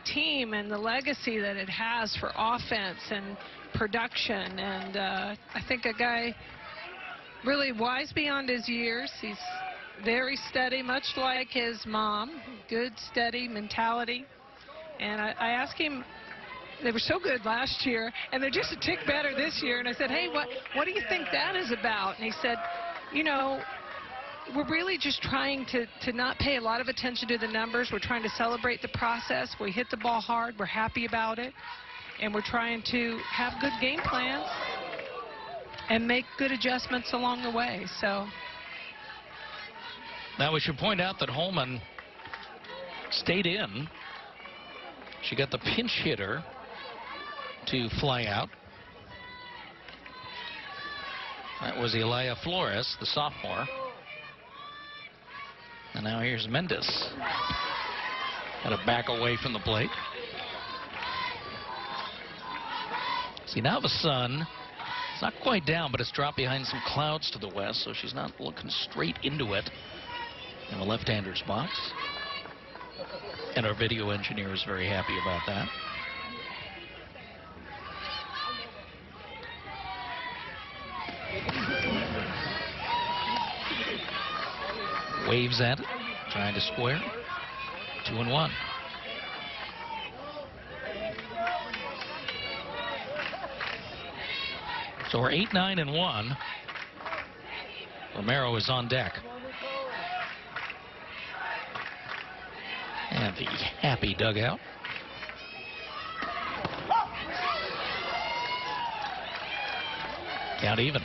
team and the legacy that it has for offense and production. And I think a guy really wise beyond his years. He's very steady, much like his mom. Good, steady mentality. And I asked him, they were so good last year, and they're just a tick better this year. And I said, hey, what do you think that is about? And he said, you know, we're really just trying to not pay a lot of attention to the numbers. We're trying to celebrate the process. We hit the ball hard. We're happy about it. And we're trying to have good game plans and make good adjustments along the way. So now we should point out that Holman stayed in. She got the pinch hitter to fly out. That was Elia Flores, the sophomore. And now here's Mendez. Got to back away from the plate. See, now the sun, it's not quite down, but it's dropped behind some clouds to the west, so she's not looking straight into it in the left-hander's box. And our video engineer is very happy about that. Waves at it, trying to square. 2-1. So we're 8-9-1. Romero is on deck. And the happy dugout. Count even.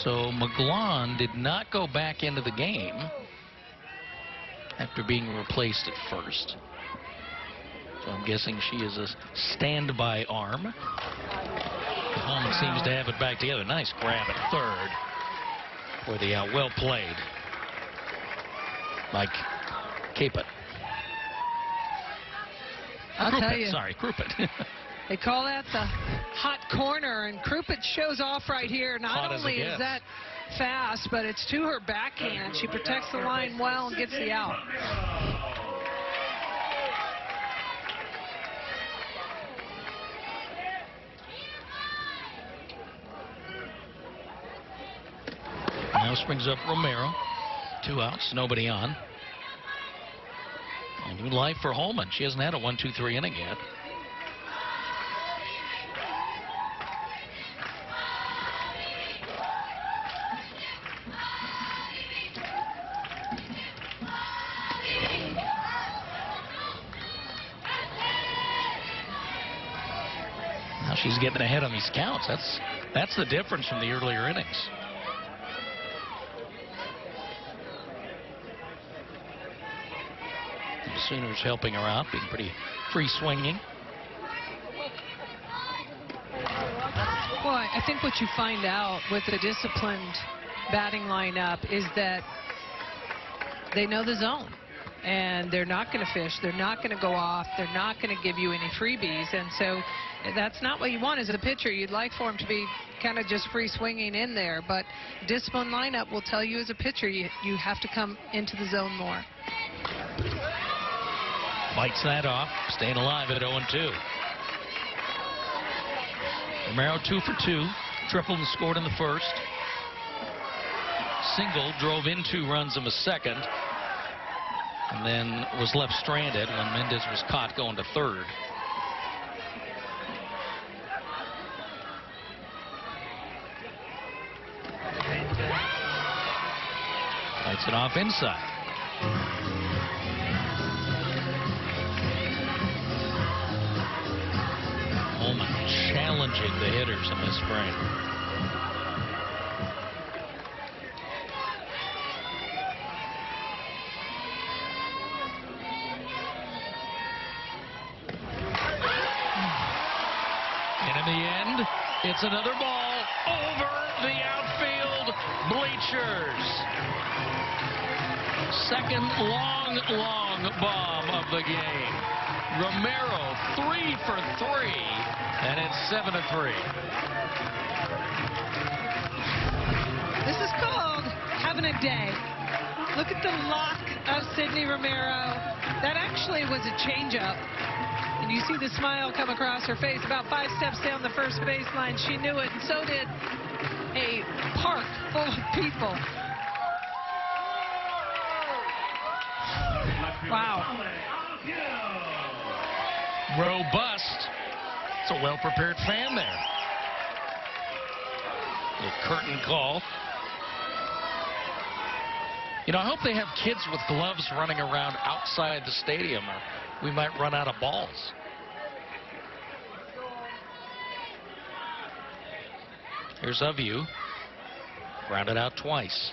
So McGlon did not go back into the game after being replaced at first. So I'm guessing she is a standby arm. Holman seems to have it back together. Nice grab at third for the out. Well played by Caput. I'll tell you. Sorry, Krupit. They call that the hot corner, and Krupit shows off right here. Not only is that fast, but it's to her backhand. She protects the line well and gets the out. Now springs up Romero. 2 outs, nobody on. A new life for Holman. She hasn't had a 1-2-3 inning yet. Now she's getting ahead on these counts. That's the difference from the earlier innings. Sooners helping her out, being pretty free swinging. Well, I think what you find out with the disciplined batting lineup is that they know the zone, and they're not going to fish. They're not going to go off. They're not going to give you any freebies. And so that's not what you want as a pitcher. You'd like for them to be kind of just free swinging in there. But disciplined lineup will tell you as a pitcher you have to come into the zone more. Bites that off, staying alive at 0-2. Romero 2 for 2, tripled and scored in the first. Single drove in 2 runs in the second, and then was left stranded when Mendez was caught going to third. Bites it off inside. Holman challenging the hitters in this frame. And in the end, it's another ball over the outfield bleachers. Second long bomb of the game. Romero 3 for 3, and it's 7-3. This is called having a day. Look at the lock of Sydney Romero. That actually was a changeup. And you see the smile come across her face about 5 steps down the first baseline. She knew it, and so did a park full of people. Wow. Robust. It's a well-prepared fan there. The curtain call. You know, I hope they have kids with gloves running around outside the stadium, or we might run out of balls. Here's a view. Grounded out twice.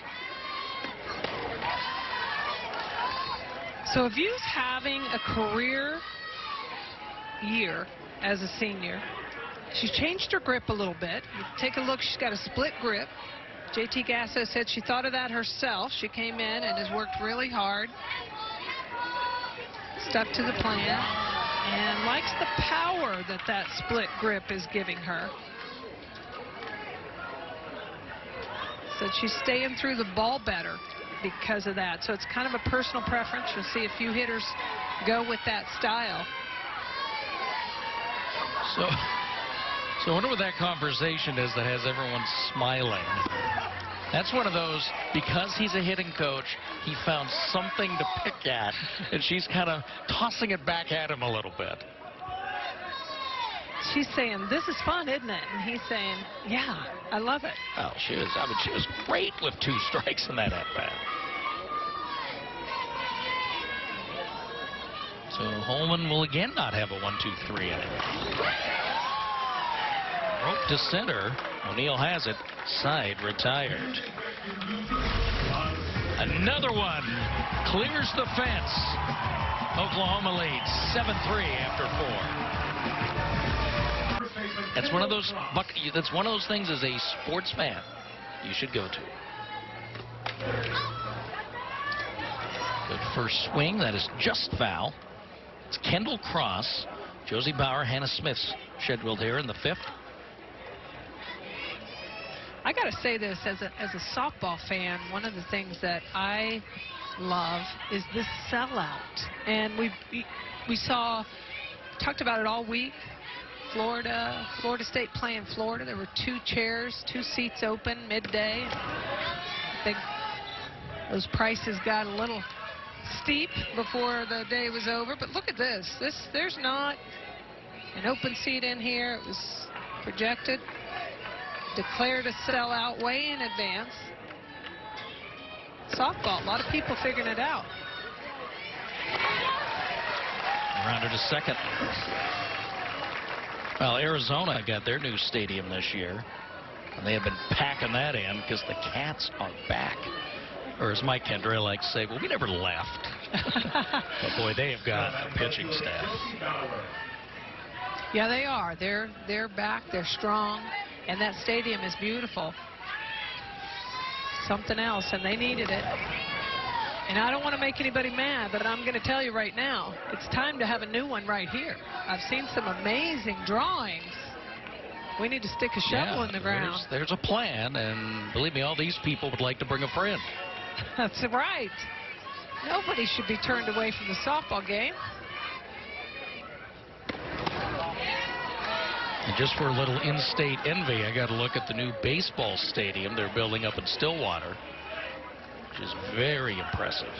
So Aview's having a career year as a senior. She's changed her grip a little bit. You take a look, she's got a split grip. JT Gasso said she thought of that herself. She came in and has worked really hard. Stuck to the plan and likes the power that that split grip is giving her. Said she's staying through the ball better because of that. So it's kind of a personal preference. You'll see a few hitters go with that style. So I wonder what that conversation is that has everyone smiling. That's one of those, because he's a hitting coach, he found something to pick at, and she's kind of tossing it back at him a little bit. She's saying, this is fun, isn't it? And he's saying, yeah, I love it. Well, she was great with 2 strikes in that at-bat. So Holman will again not have a 1-2-3 inning. Rope to center. O'Neill has it. Side retired. Another one clears the fence. Oklahoma leads 7-3 after 4. That's one of those. That's one of those things as a sports fan you should go to. Good first swing. That is just foul. It's Kendall Cross, Josie Bauer, Hannah Smith's scheduled here in the 5th. I got to say this, as a softball fan, one of the things that I love is this sellout. And we talked about it all week. Florida State playing Florida. There were 2 chairs, 2 seats open midday. I think those prices got a little steep before the day was over. But look at this. There's not an open seat in here. It was projected, declared a sellout way in advance. Softball, a lot of people figuring it out. Rounded to second. Well, Arizona got their new stadium this year, and they have been packing that in because the Cats are back. Or as Mike Kendra likes to say, well, we never left. But boy, they have got a pitching staff. Yeah, they are. They're back. They're strong. And that stadium is beautiful. Something else, and they needed it. And I don't want to make anybody mad, but I'm going to tell you right now, it's time to have a new one right here. I've seen some amazing drawings. We need to stick a shovel in the ground. There's a plan, and believe me, all these people would like to bring a friend. That's right. Nobody should be turned away from the softball game. And just for a little in-state envy, I got to look at the new baseball stadium they're building up in Stillwater, which is very impressive.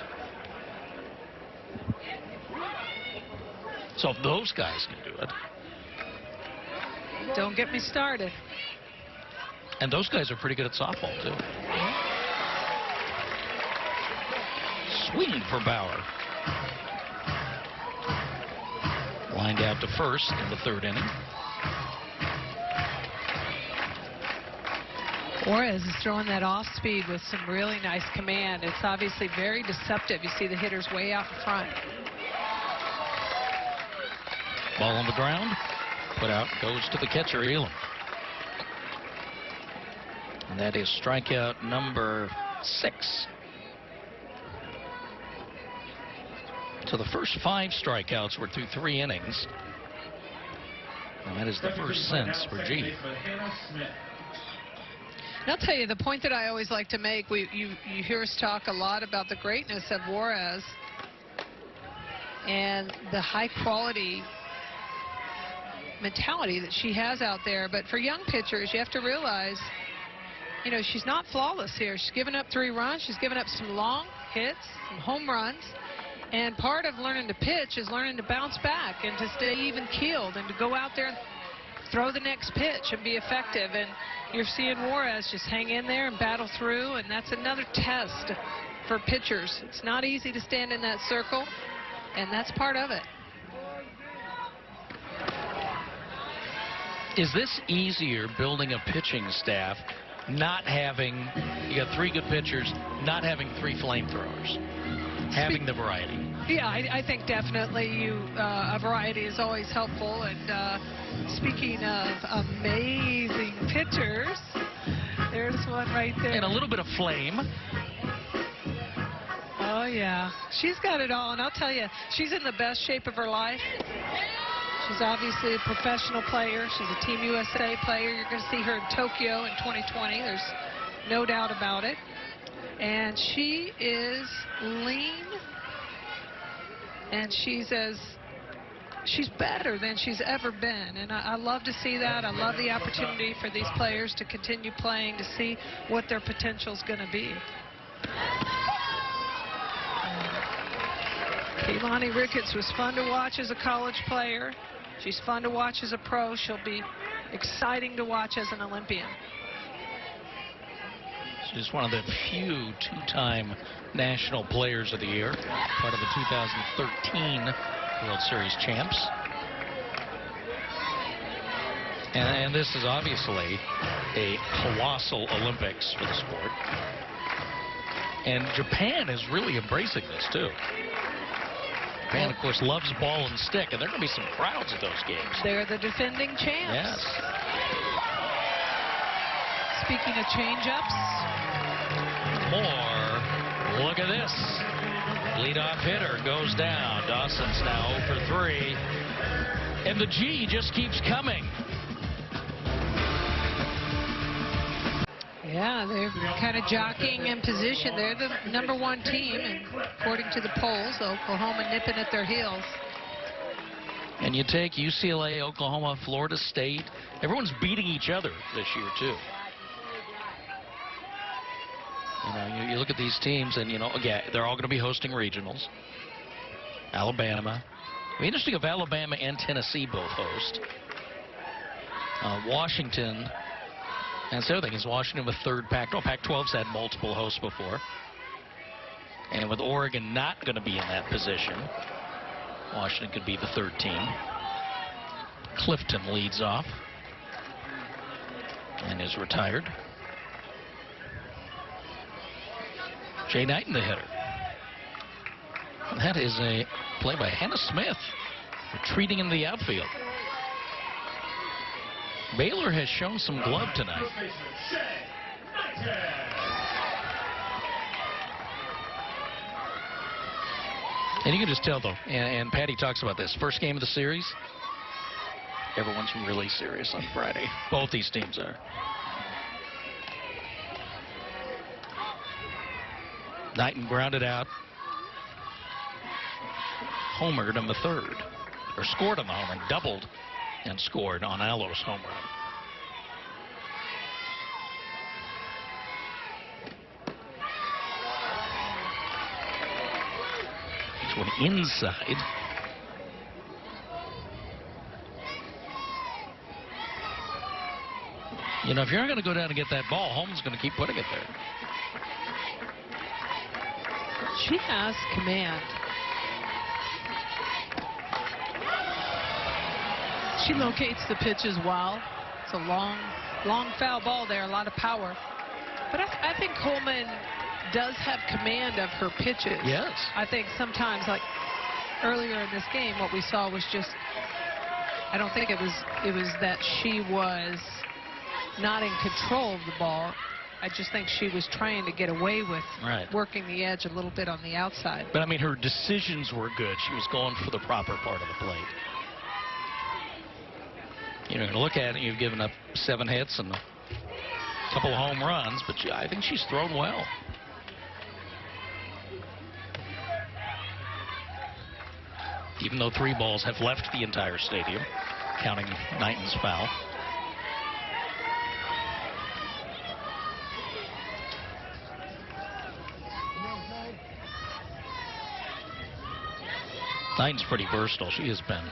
So if those guys can do it. Don't get me started. And those guys are pretty good at softball, too. Swing for Bauer. Lined out to first in the 3rd inning. Juarez is throwing that off speed with some really nice command. It's obviously very deceptive. You see the hitters way out in front. Ball on the ground. Put out, goes to the catcher, Elam. And that is strikeout number 6. So the first 5 strikeouts were through 3 innings. And that is the first since for G. And I'll tell you, the point that I always like to make, you hear us talk a lot about the greatness of Juarez and the high quality mentality that she has out there. But for young pitchers, you have to realize, you know, she's not flawless here. She's given up 3 runs. She's given up some long hits, some home runs. And part of learning to pitch is learning to bounce back and to stay even keeled and to go out there and throw the next pitch and be effective. And you're seeing Juarez just hang in there and battle through, and that's another test for pitchers. It's not easy to stand in that circle, and that's part of it. Is this easier, building a pitching staff, not having, you got 3 good pitchers, not having 3 flamethrowers, having the variety? Yeah, I think definitely a variety is always helpful. And speaking of amazing pitchers, there's one right there. And a little bit of flame. Oh, yeah. She's got it all. And I'll tell you, she's in the best shape of her life. She's obviously a professional player. She's a Team USA player. You're going to see her in Tokyo in 2020. There's no doubt about it. And she is lean. And she's better than she's ever been. And I love to see that. I love the opportunity for these players to continue playing, to see what their potential is going to be. Keilani Ricketts was fun to watch as a college player. She's fun to watch as a pro. She'll be exciting to watch as an Olympian. She's one of the few 2-time National Players of the Year, part of the 2013 World Series champs. And this is obviously a colossal Olympics for the sport. And Japan is really embracing this, too. Japan, of course, loves ball and stick, and there are going to be some crowds at those games. They're the defending champs. Yes. Speaking of change-ups. More. Look at this. Leadoff hitter goes down. Dawson's now 0 for 3. And the G just keeps coming. Yeah, they're kind of jockeying in position. They're the #1 team, and according to the polls, Oklahoma nipping at their heels. And you take UCLA, Oklahoma, Florida State. Everyone's beating each other this year, too. You know, you look at these teams, and, you know, yeah, they're all going to be hosting regionals. Alabama. It'll be interesting if Alabama and Tennessee both host. Washington. And the other thing is Washington with 3rd Pac-12. Pac-12's had multiple hosts before. And with Oregon not going to be in that position, Washington could be the 3rd team. Clifton leads off and is retired. Jay Knighton, the hitter. And that is a play by Hannah Smith, retreating into the outfield. Baylor has shown some glove tonight. And you can just tell, though, and Patty talks about this, first game of the series, everyone's really serious on Friday. Both these teams are. Knighton grounded out. Homered on the 3rd. Or scored on the homer, and doubled and scored on Allo's home run. This one inside. You know, if you're not going to go down and get that ball, Holmes is going to keep putting it there. She has command. She locates the pitch as well. It's a long foul ball there, a lot of power. But I think Coleman does have command of her pitches. Yes. I think sometimes, like earlier in this game, what we saw was just, I don't think it was that she was not in control of the ball. I just think she was trying to get away with working the edge a little bit on the outside. But, I mean, her decisions were good. She was going for the proper part of the plate. You're going to look at it, you've given up 7 hits and a couple of home runs, but I think she's thrown well. Even though 3 balls have left the entire stadium, counting Knighton's foul. Knighton's pretty versatile. She has been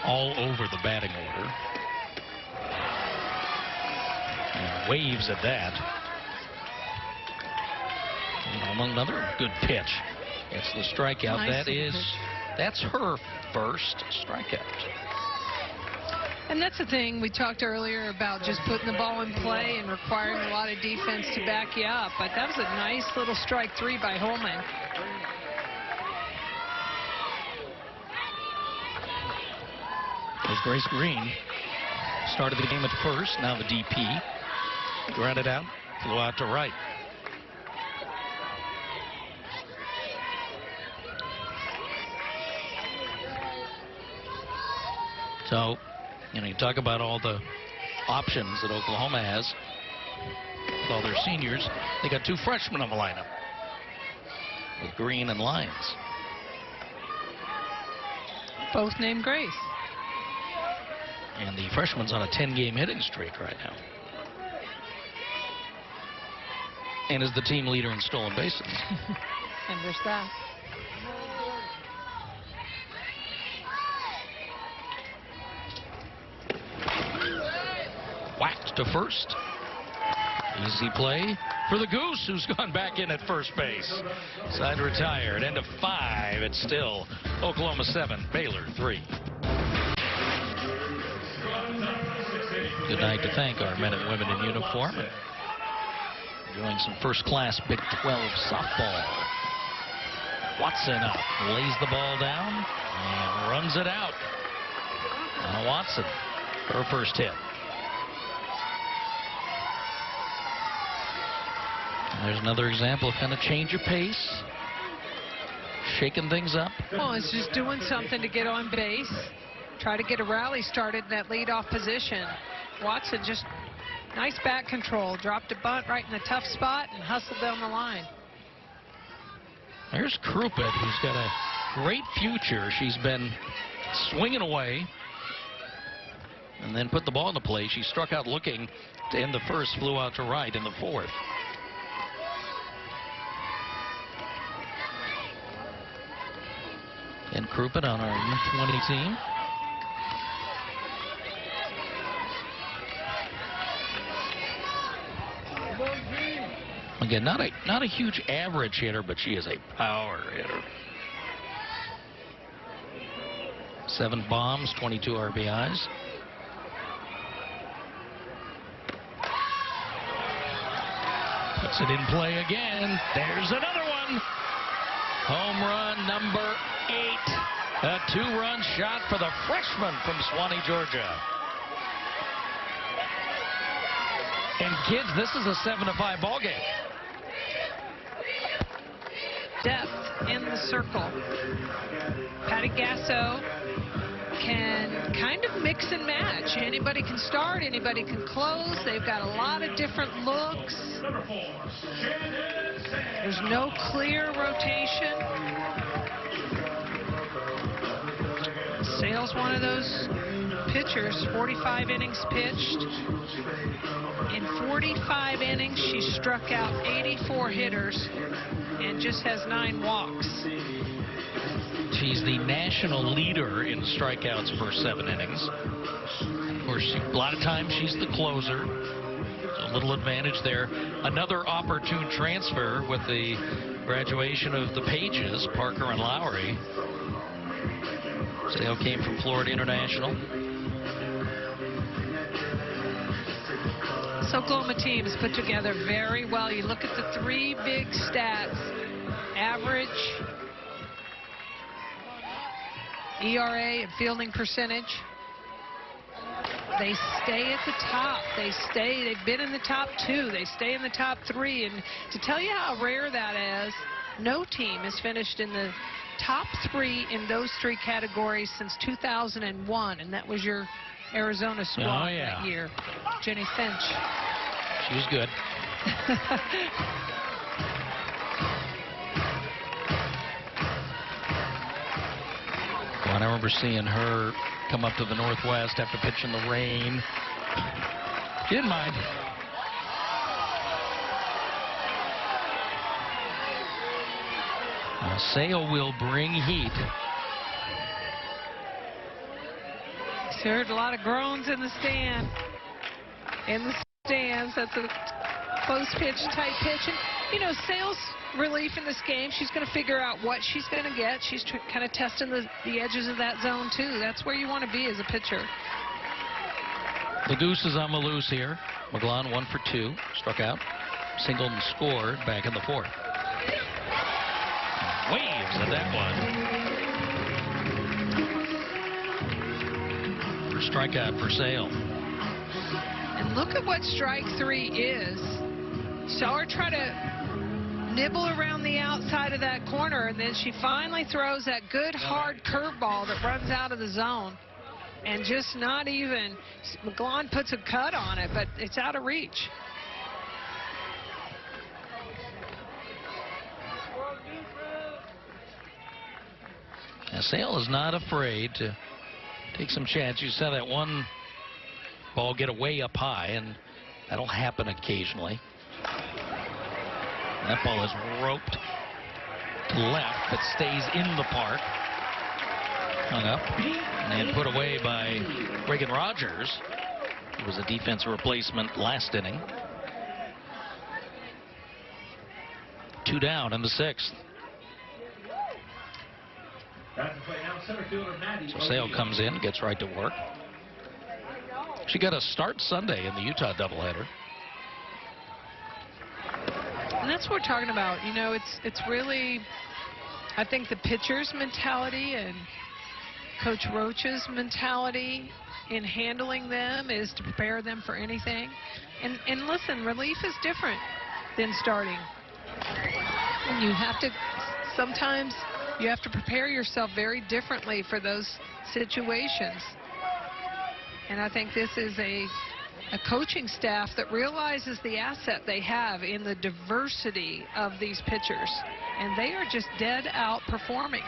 all over the batting order. And waves at that. Another good pitch. It's the strikeout. Nice. That's her first strikeout. And that's the thing we talked earlier about, just putting the ball in play and requiring a lot of defense to back you up. But that was a nice little strike three by Holman. There's Grace Green. Started the game at first, now the DP. Grounded out, flew out to right. So, you talk about all the options that Oklahoma has with all their seniors. They got 2 freshmen on the lineup with Green and Lyons. Both named Grace. And the freshman's on a 10-game hitting streak right now. And is the team leader in stolen bases. And there's that. Whacked to first. Easy play for the Goose, who's gone back in at first base. Side retired. End of 5. It's still Oklahoma 7, Baylor 3. Good night to thank our men and women in uniform. Enjoying some first-class Big 12 softball. Watson up, lays the ball down, and runs it out. Now Watson, her first hit. And there's another example of kind of change of pace, shaking things up. Well, it's just doing something to get on base. Try to get a rally started in that leadoff position. Watson just nice bat control. Dropped a bunt right in the tough spot and hustled down the line. There's Krupit, who's got a great future. She's been swinging away and then put the ball in the play. She struck out looking to end the first, flew out to right in the 4th. And Krupit on our U20 team. Again, not a huge average hitter, but she is a power hitter. 7 bombs, 22 RBIs. Puts it in play again. There's another one. Home run number 8. A 2-run shot for the freshman from Suwanee, Georgia. And kids, this is a 7-5 ball game. Depth in the circle. Patty Gasso can kind of mix and match. Anybody can start, anybody can close. They've got a lot of different looks. There's no clear rotation. Sale's one of those pitchers, 45 innings pitched. In 45 innings, she struck out 84 hitters and just has 9 walks. She's the national leader in strikeouts per 7 innings. Of course, a lot of times she's the closer. So a little advantage there. Another opportune transfer with the graduation of the Pages, Parker and Lowry. Sale came from Florida International. This Oklahoma team is put together very well. You look at the 3 big stats: average, ERA, and fielding percentage. They stay at the top. They've been in the top 2. They stay in the top 3. And to tell you how rare that is, no team has finished in the top 3 in those 3 categories since 2001, and that was your Arizona squad that year. Jenny Finch. She was good. Well, I remember seeing her come up to the Northwest after pitching the rain. She didn't mind. Sale will bring heat. Heard a lot of groans in the stand. In the stands. That's a close pitch, tight pitch. And You know, Sale's relief in this game, she's going to figure out what she's going to get. She's kind of testing the edges of that zone, too. That's where you want to be as a pitcher. The Goose is on the loose here. McGlon 1 for 2. Struck out. Singled and scored back in the 4th. Waves at that one. For strikeout for Sale. And look at what strike 3 is. Saw her try to nibble around the outside of that corner, and then she finally throws that good hard curveball that runs out of the zone. And just not even, McGlon puts a cut on it, but it's out of reach. Now, Sale is not afraid to take some chance. You saw that one ball get away up high, and that'll happen occasionally. That ball is roped to left, but stays in the park. Hung up and put away by Reagan Rogers, who was a defensive replacement last inning. 2 down in the 6th. So Sale comes in, gets right to work. She got a start Sunday in the Utah doubleheader. And that's what we're talking about. You know, it's really, I think, the pitcher's mentality and Coach Roach's mentality in handling them is to prepare them for anything. And listen, relief is different than starting. And you have to, sometimes you have to prepare yourself very differently for those situations. And I think this is a coaching staff that realizes the asset they have in the diversity of these pitchers. And they are just dead out performing.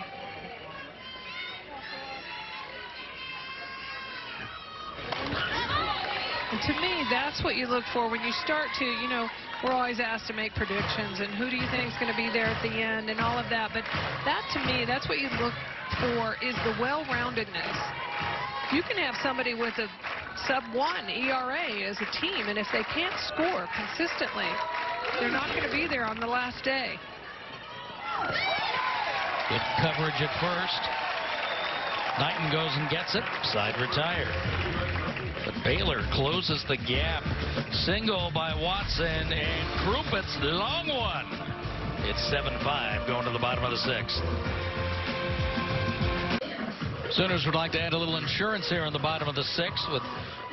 And to me, that's what you look for when you start to, you know, we're always asked to make predictions and who do you think is going to be there at the end and all of that. But that, to me, that's what you look for, is the well-roundedness. You can have somebody with a sub-1 ERA as a team, and if they can't score consistently, they're not going to be there on the last day. Good coverage at first. Knighton goes and gets it. Side retired. But Baylor closes the gap. Single by Watson, and Krupitz, long one. It's 7-5 going to the bottom of the 6th. Sooners would like to add a little insurance here in the bottom of the 6th with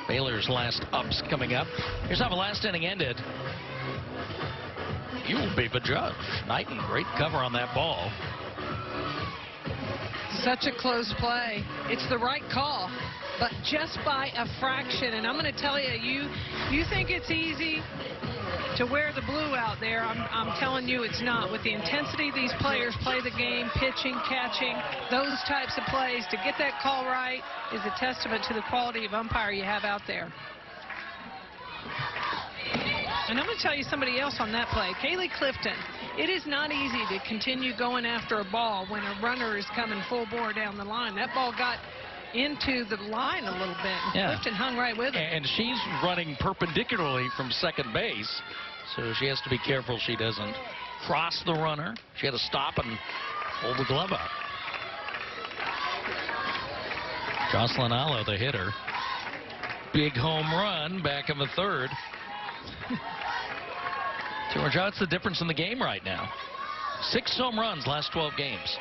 Baylor's last ups coming up. Here's how the last inning ended. You will be the judge. Knighton, great cover on that ball. Such a close play. It's the right call, but just by a fraction. And I'm going to tell you, you think it's easy to wear the blue out there. I'm telling you it's not. With the intensity these players play the game, pitching, catching, those types of plays, to get that call right is a testament to the quality of umpire you have out there. And I'm going to tell you somebody else on that play, Kaylee Clifton. It is not easy to continue going after a ball when a runner is coming full bore down the line. That ball got into the line a little bit, and Clifton hung right with it. And she's running perpendicularly from second base, so she has to be careful she doesn't cross the runner. She had to stop and hold the glove out. Jocelyn Allo, the hitter. Big home run back in the 3rd. George, that's the difference in the game right now. 6 home runs last 12 games.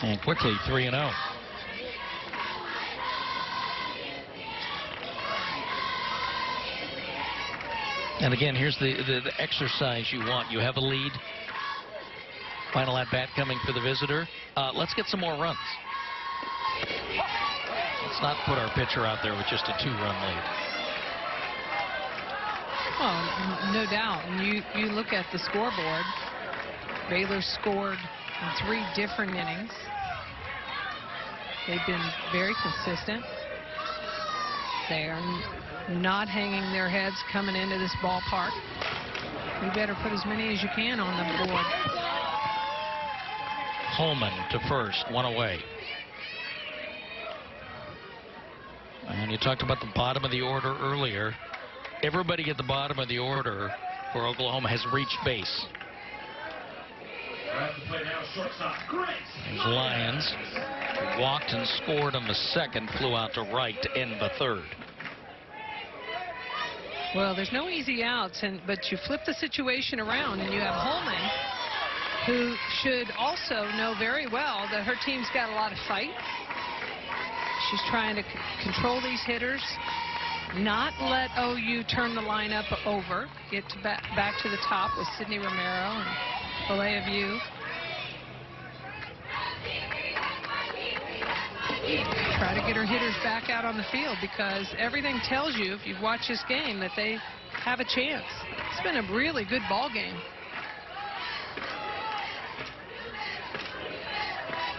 And quickly 3-0. And again, here's the exercise you want. You have a lead. Final at bat coming for the visitor. Let's get some more runs. Let's not put our pitcher out there with just a 2-run lead. Well, no doubt. And you look at the scoreboard. Baylor scored in 3 different innings. They've been very consistent. They are not hanging their heads coming into this ballpark. You better put as many as you can on the board. Holman to first, one away. And you talked about the bottom of the order earlier. Everybody at the bottom of the order for Oklahoma has reached base. There's Lyons, who walked and scored on the second, flew out to right to end the third. Well, there's no easy outs, but you flip the situation around, and you have Holman, who should also know very well that her team's got a lot of fight. She's trying to control these hitters, not let OU turn the lineup over, get to back to the top with Sydney Romero and Balea View. Try to get her hitters back out on the field, because everything tells you, if you've watched this game, that they have a chance. It's been a really good ball game.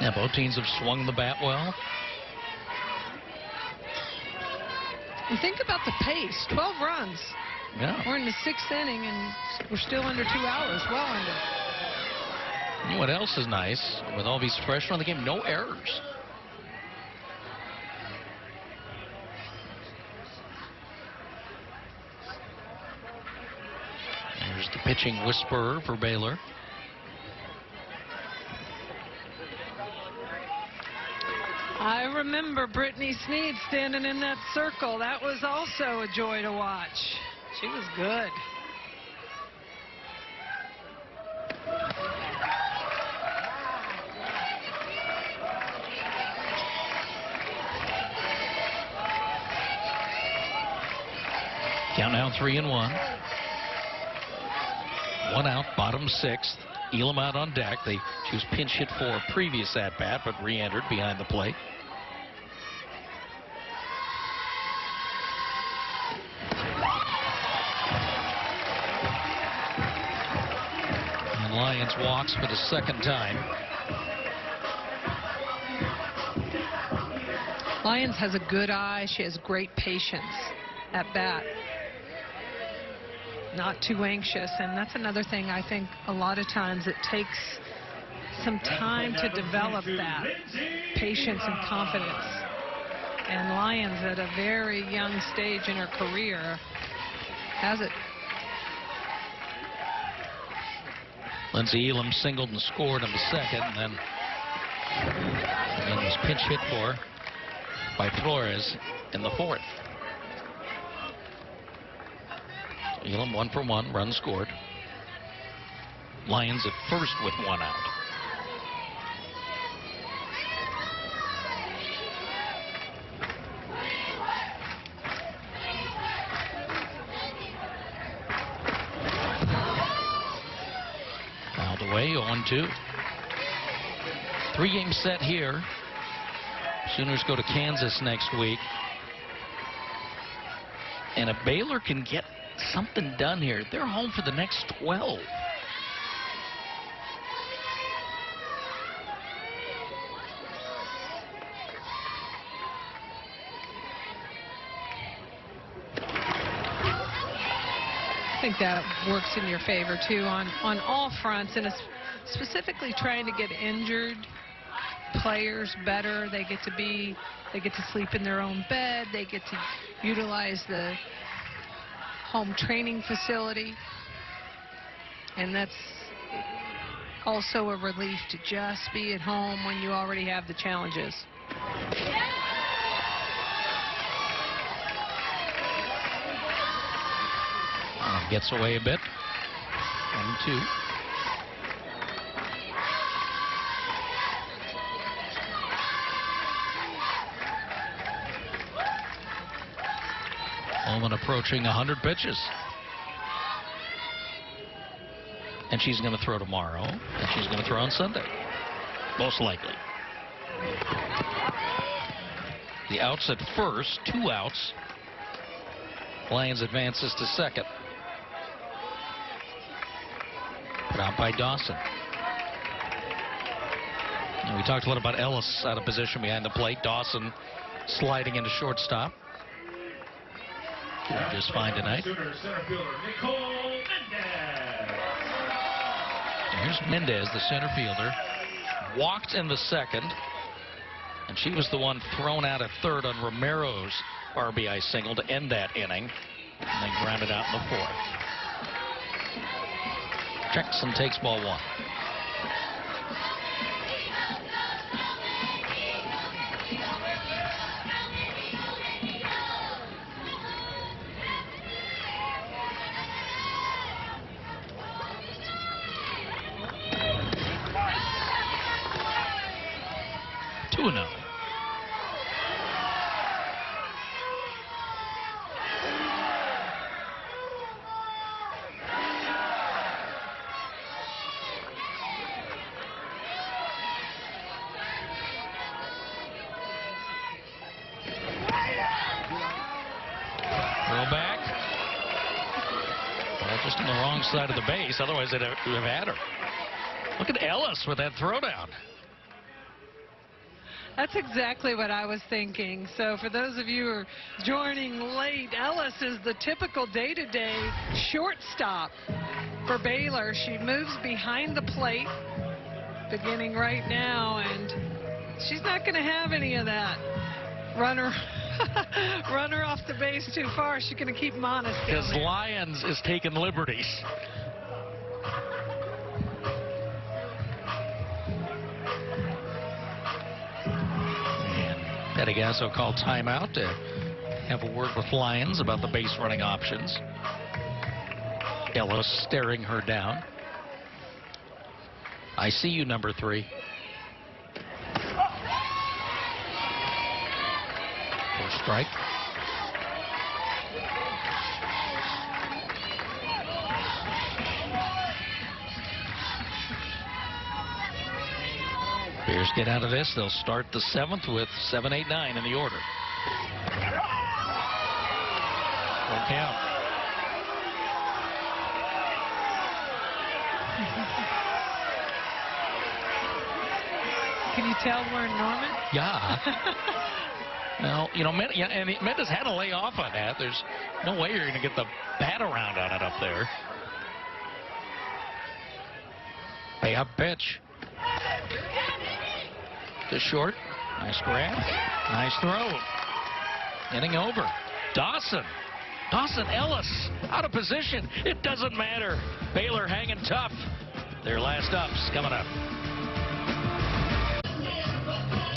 Yeah, both teams have swung the bat well. And think about the pace, 12 runs. Yeah. We're in the 6th inning, and we're still under 2 hours, well under. You know what else is nice? With all these freshmen on the game, no errors. There's the pitching whisperer for Baylor. I remember Brittany Sneed standing in that circle. That was also a joy to watch. She was good. Count now 3-1. 1 out, bottom 6th. Elam out on deck. She was pinch hit for a previous at bat, but re-entered behind the plate. And Lyons walks for the second time. Lyons has a good eye. She has great patience at bat. Not too anxious, and that's another thing. I think a lot of times it takes some time to develop that patience and confidence. And Lyons, at a very young stage in her career, has it. Lindsay Elam singled and scored in the second, and then was pinch hit for by Flores in the 4th. Elam 1 for 1, run scored. Lyons at first with 1 out. Fouled away, 0-2. 3-game set here. Sooners go to Kansas next week. And if Baylor can get something done here, they're home for the next 12. I think that works in your favor too on all fronts, and specifically trying to get injured players better. They get to sleep in their own bed. They get to utilize the home training facility, and that's also a relief to just be at home when you already have the challenges. Gets away a bit. 1-2. Holman approaching 100 pitches. And she's going to throw tomorrow, and she's going to throw on Sunday, most likely. The outs at first, 2 outs. Lyons advances to second. Put out by Dawson. And we talked a lot about Ellis out of position behind the plate. Dawson sliding into shortstop. Just fine tonight. Here's Mendez, the center fielder. walked in the second, and she was the one thrown out at third on Romero's RBI single to end that inning, and then grounded out in the fourth. Checks and takes ball one. Two and 0. Throw back. Well, just on the wrong side of the base. Otherwise, they'd have had her. Look at Ellis with that throwdown. That's exactly what I was thinking. So for those of you who are joining late, Ellis is the typical day-to-day shortstop for Baylor. She moves behind the plate beginning right now, and she's not going to have any of that runner off the base too far. She's going to keep him honest. Because Lyons is taking liberties. Pettigasso called timeout to have a word with Lyons about the base running options. Ellis staring her down. I see you, number 3. First strike. Bears get out of this. They'll start the 7th with 7, 8, 9 in the order. Full count. Can you tell we're in Norman? Yeah. Well, you know, Mendes had to lay off on that. There's no way you're going to get the bat around on it up there. Pay up pitch. To short. Nice grab. Nice throw. Inning over. Dawson Ellis out of position. It doesn't matter. Baylor hanging tough. Their last ups coming up.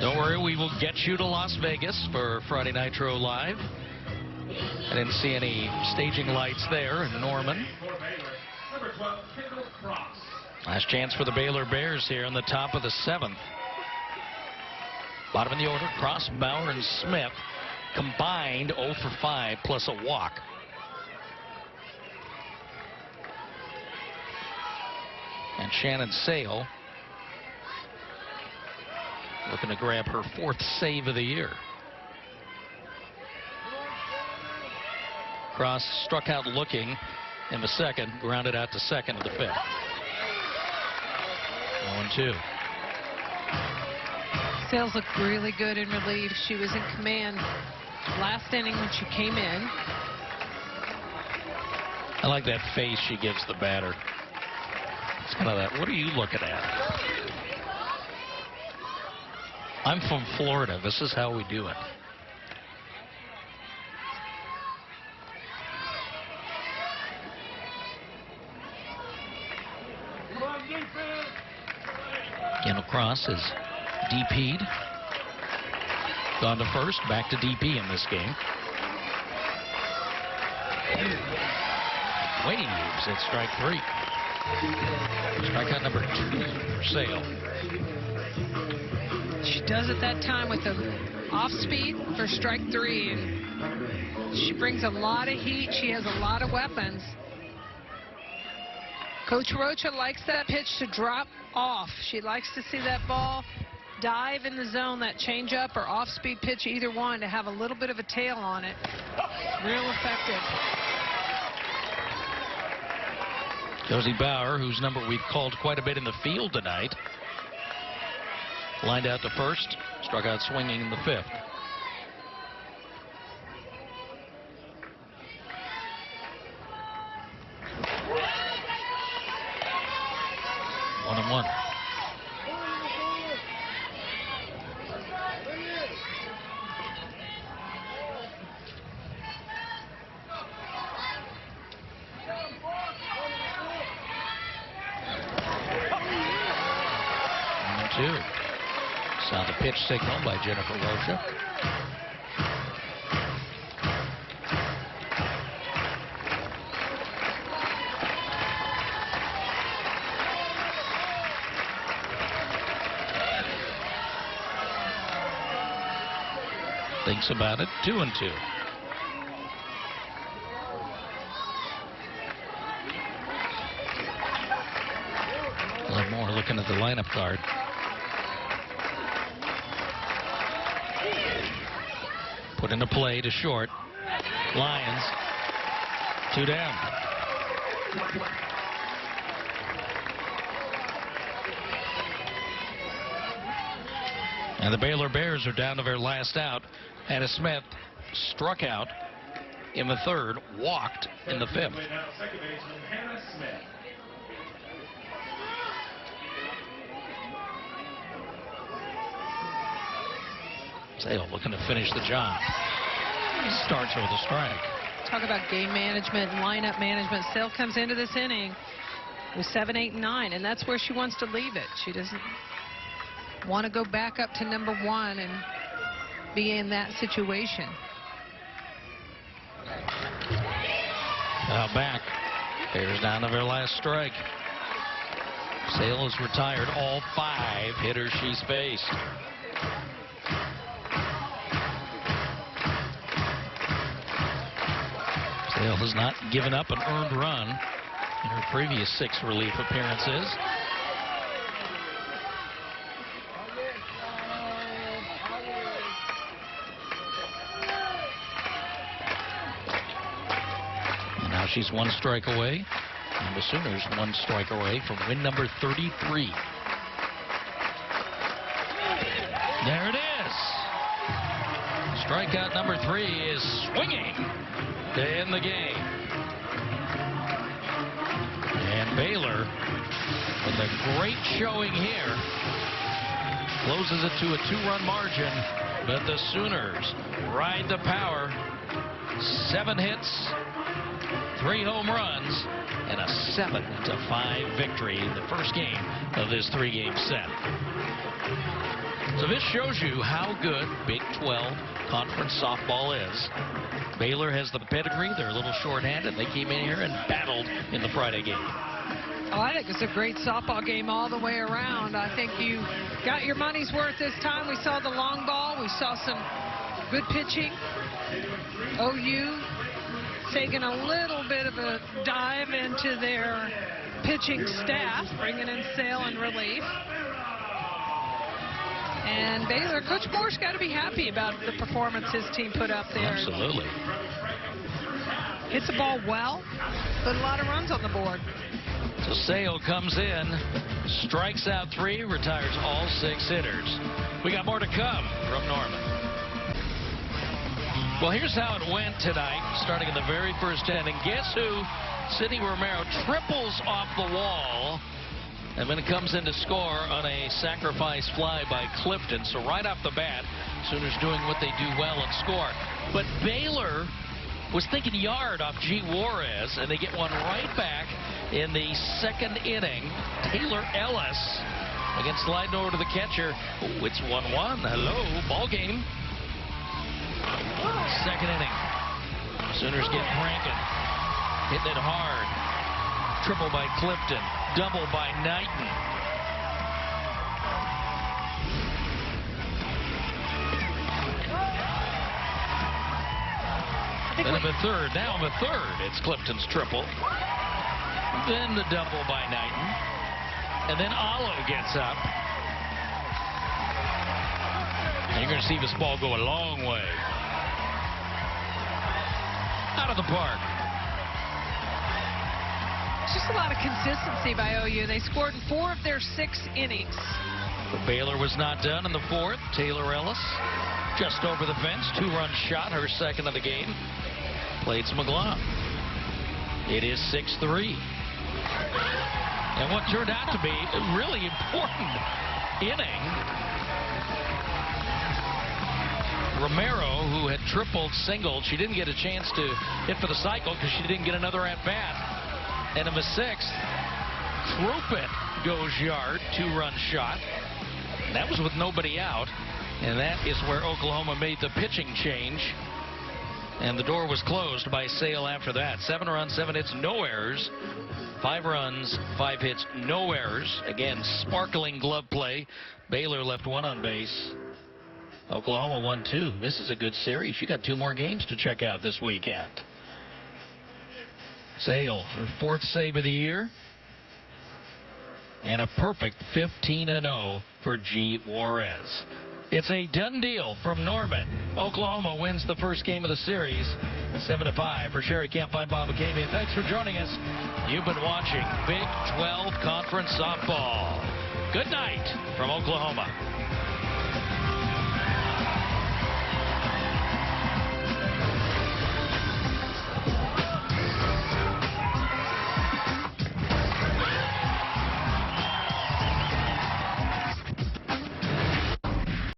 Don't worry, we will get you to Las Vegas for Friday Nitro Live. I didn't see any staging lights there in Norman. Last chance for the Baylor Bears here in the top of the 7th. Bottom of the order, Cross, Bauer, and Smith combined 0 for 5 plus a walk. And Shannon Sale looking to grab her 4th save of the year. Cross struck out looking in the 2nd, grounded out to 2nd of the 5th. 0-2. Sales looked really good in relief. She was in command last inning when she came in. I like that face she gives the batter. It's kind of that, what are you looking at? I'm from Florida. This is how we do it. Again, Cross is DP'd. Gone to first, back to DP in this game. Waiting moves at strike 3. Strikeout number 2 for Sale. She does it that time with the off speed for strike 3. And she brings a lot of heat. She has a lot of weapons. Coach Rocha likes that pitch to drop off. She likes to see that ball dive in the zone, that changeup or off-speed pitch, either one, to have a little bit of a tail on it. Real effective. Josie Bauer, whose number we've called quite a bit in the field tonight, lined out to first, struck out swinging in the 5th. One and one. 2. Sound the pitch signal by Jennifer Rocha. Thinks about it. 2-2. More looking at the lineup card. Put into play to short. Lions 2 down. And the Baylor Bears are down to their last out. Hannah Smith struck out in the 3rd, walked in the 5th. Sale looking to finish the job. Starts with a strike. Talk about game management and lineup management. Sale comes into this inning with 7, 8, and 9, and that's where she wants to leave it. She doesn't want to go back up to number 1 and be in that situation. Back. Bears down to their last strike. Sale has retired all 5 hitters she's faced. Sale has not given up an earned run in her previous 6 relief appearances. And now she's 1 strike away. And the Sooners 1 strike away from win number 33. There it is. Strikeout number 3 is swinging to end the game. And Baylor, with a great showing here, closes it to a 2-run margin, but the Sooners ride the power. 7 hits, 3 home runs, and a 7-5 victory in the first game of this 3-game set. So this shows you how good Big 12 conference softball is. Baylor has the pedigree. They're a little shorthanded. They came in here and battled in the Friday game. Oh, I think it's a great softball game all the way around. I think you got your money's worth this time. We saw the long ball. We saw some good pitching. OU taking a little bit of a dive into their pitching staff, bringing in Sale in relief. And Baylor, Coach Moore's got to be happy about the performance his team put up there. Absolutely. Hits the ball well, put a lot of runs on the board. So Sale comes in, strikes out 3, retires all 6 hitters. We got more to come from Norman. Well, here's how it went tonight, starting in the very first inning. Guess who? Sydney Romero triples off the wall. And then it comes in to score on a sacrifice fly by Clifton. So right off the bat, Sooners doing what they do well and score. But Baylor was thinking yard off G. Juarez, and they get one right back in the 2nd inning. Taylor Ellis, again, sliding over to the catcher. Oh, it's 1-1. Hello, ball game. 2nd inning. Sooners get cranking. Hitting it hard. Triple by Clifton. Double by Knighton. Then in the 3rd, now in the 3rd, it's Clifton's triple. Then the double by Knighton. And then Alo gets up. And you're going to see this ball go a long way. Out of the park. Just a lot of consistency by OU. They scored in 4 of their 6 innings. But Baylor was not done in the 4th. Taylor Ellis just over the fence. 2-run shot, her 2nd of the game. Played some McGlaw. It is 6-3. And what turned out to be a really important inning. Romero, who had tripled, singled. She didn't get a chance to hit for the cycle because she didn't get another at-bat. And in the 6th, Crouppen goes yard, 2-run shot. And that was with nobody out. And that is where Oklahoma made the pitching change. And the door was closed by Sale after that. 7 runs, 7 hits, no errors. 5 runs, 5 hits, no errors. Again, sparkling glove play. Baylor left 1 on base. Oklahoma won 2. This is a good series. You got 2 more games to check out this weekend. Sale, her 4th save of the year. And a perfect 15-0 for G. Juarez. It's a done deal from Norman. Oklahoma wins the first game of the series, 7-5. For Sherry Camp, I'm Bob McCabe. Thanks for joining us. You've been watching Big 12 Conference Softball. Good night from Oklahoma.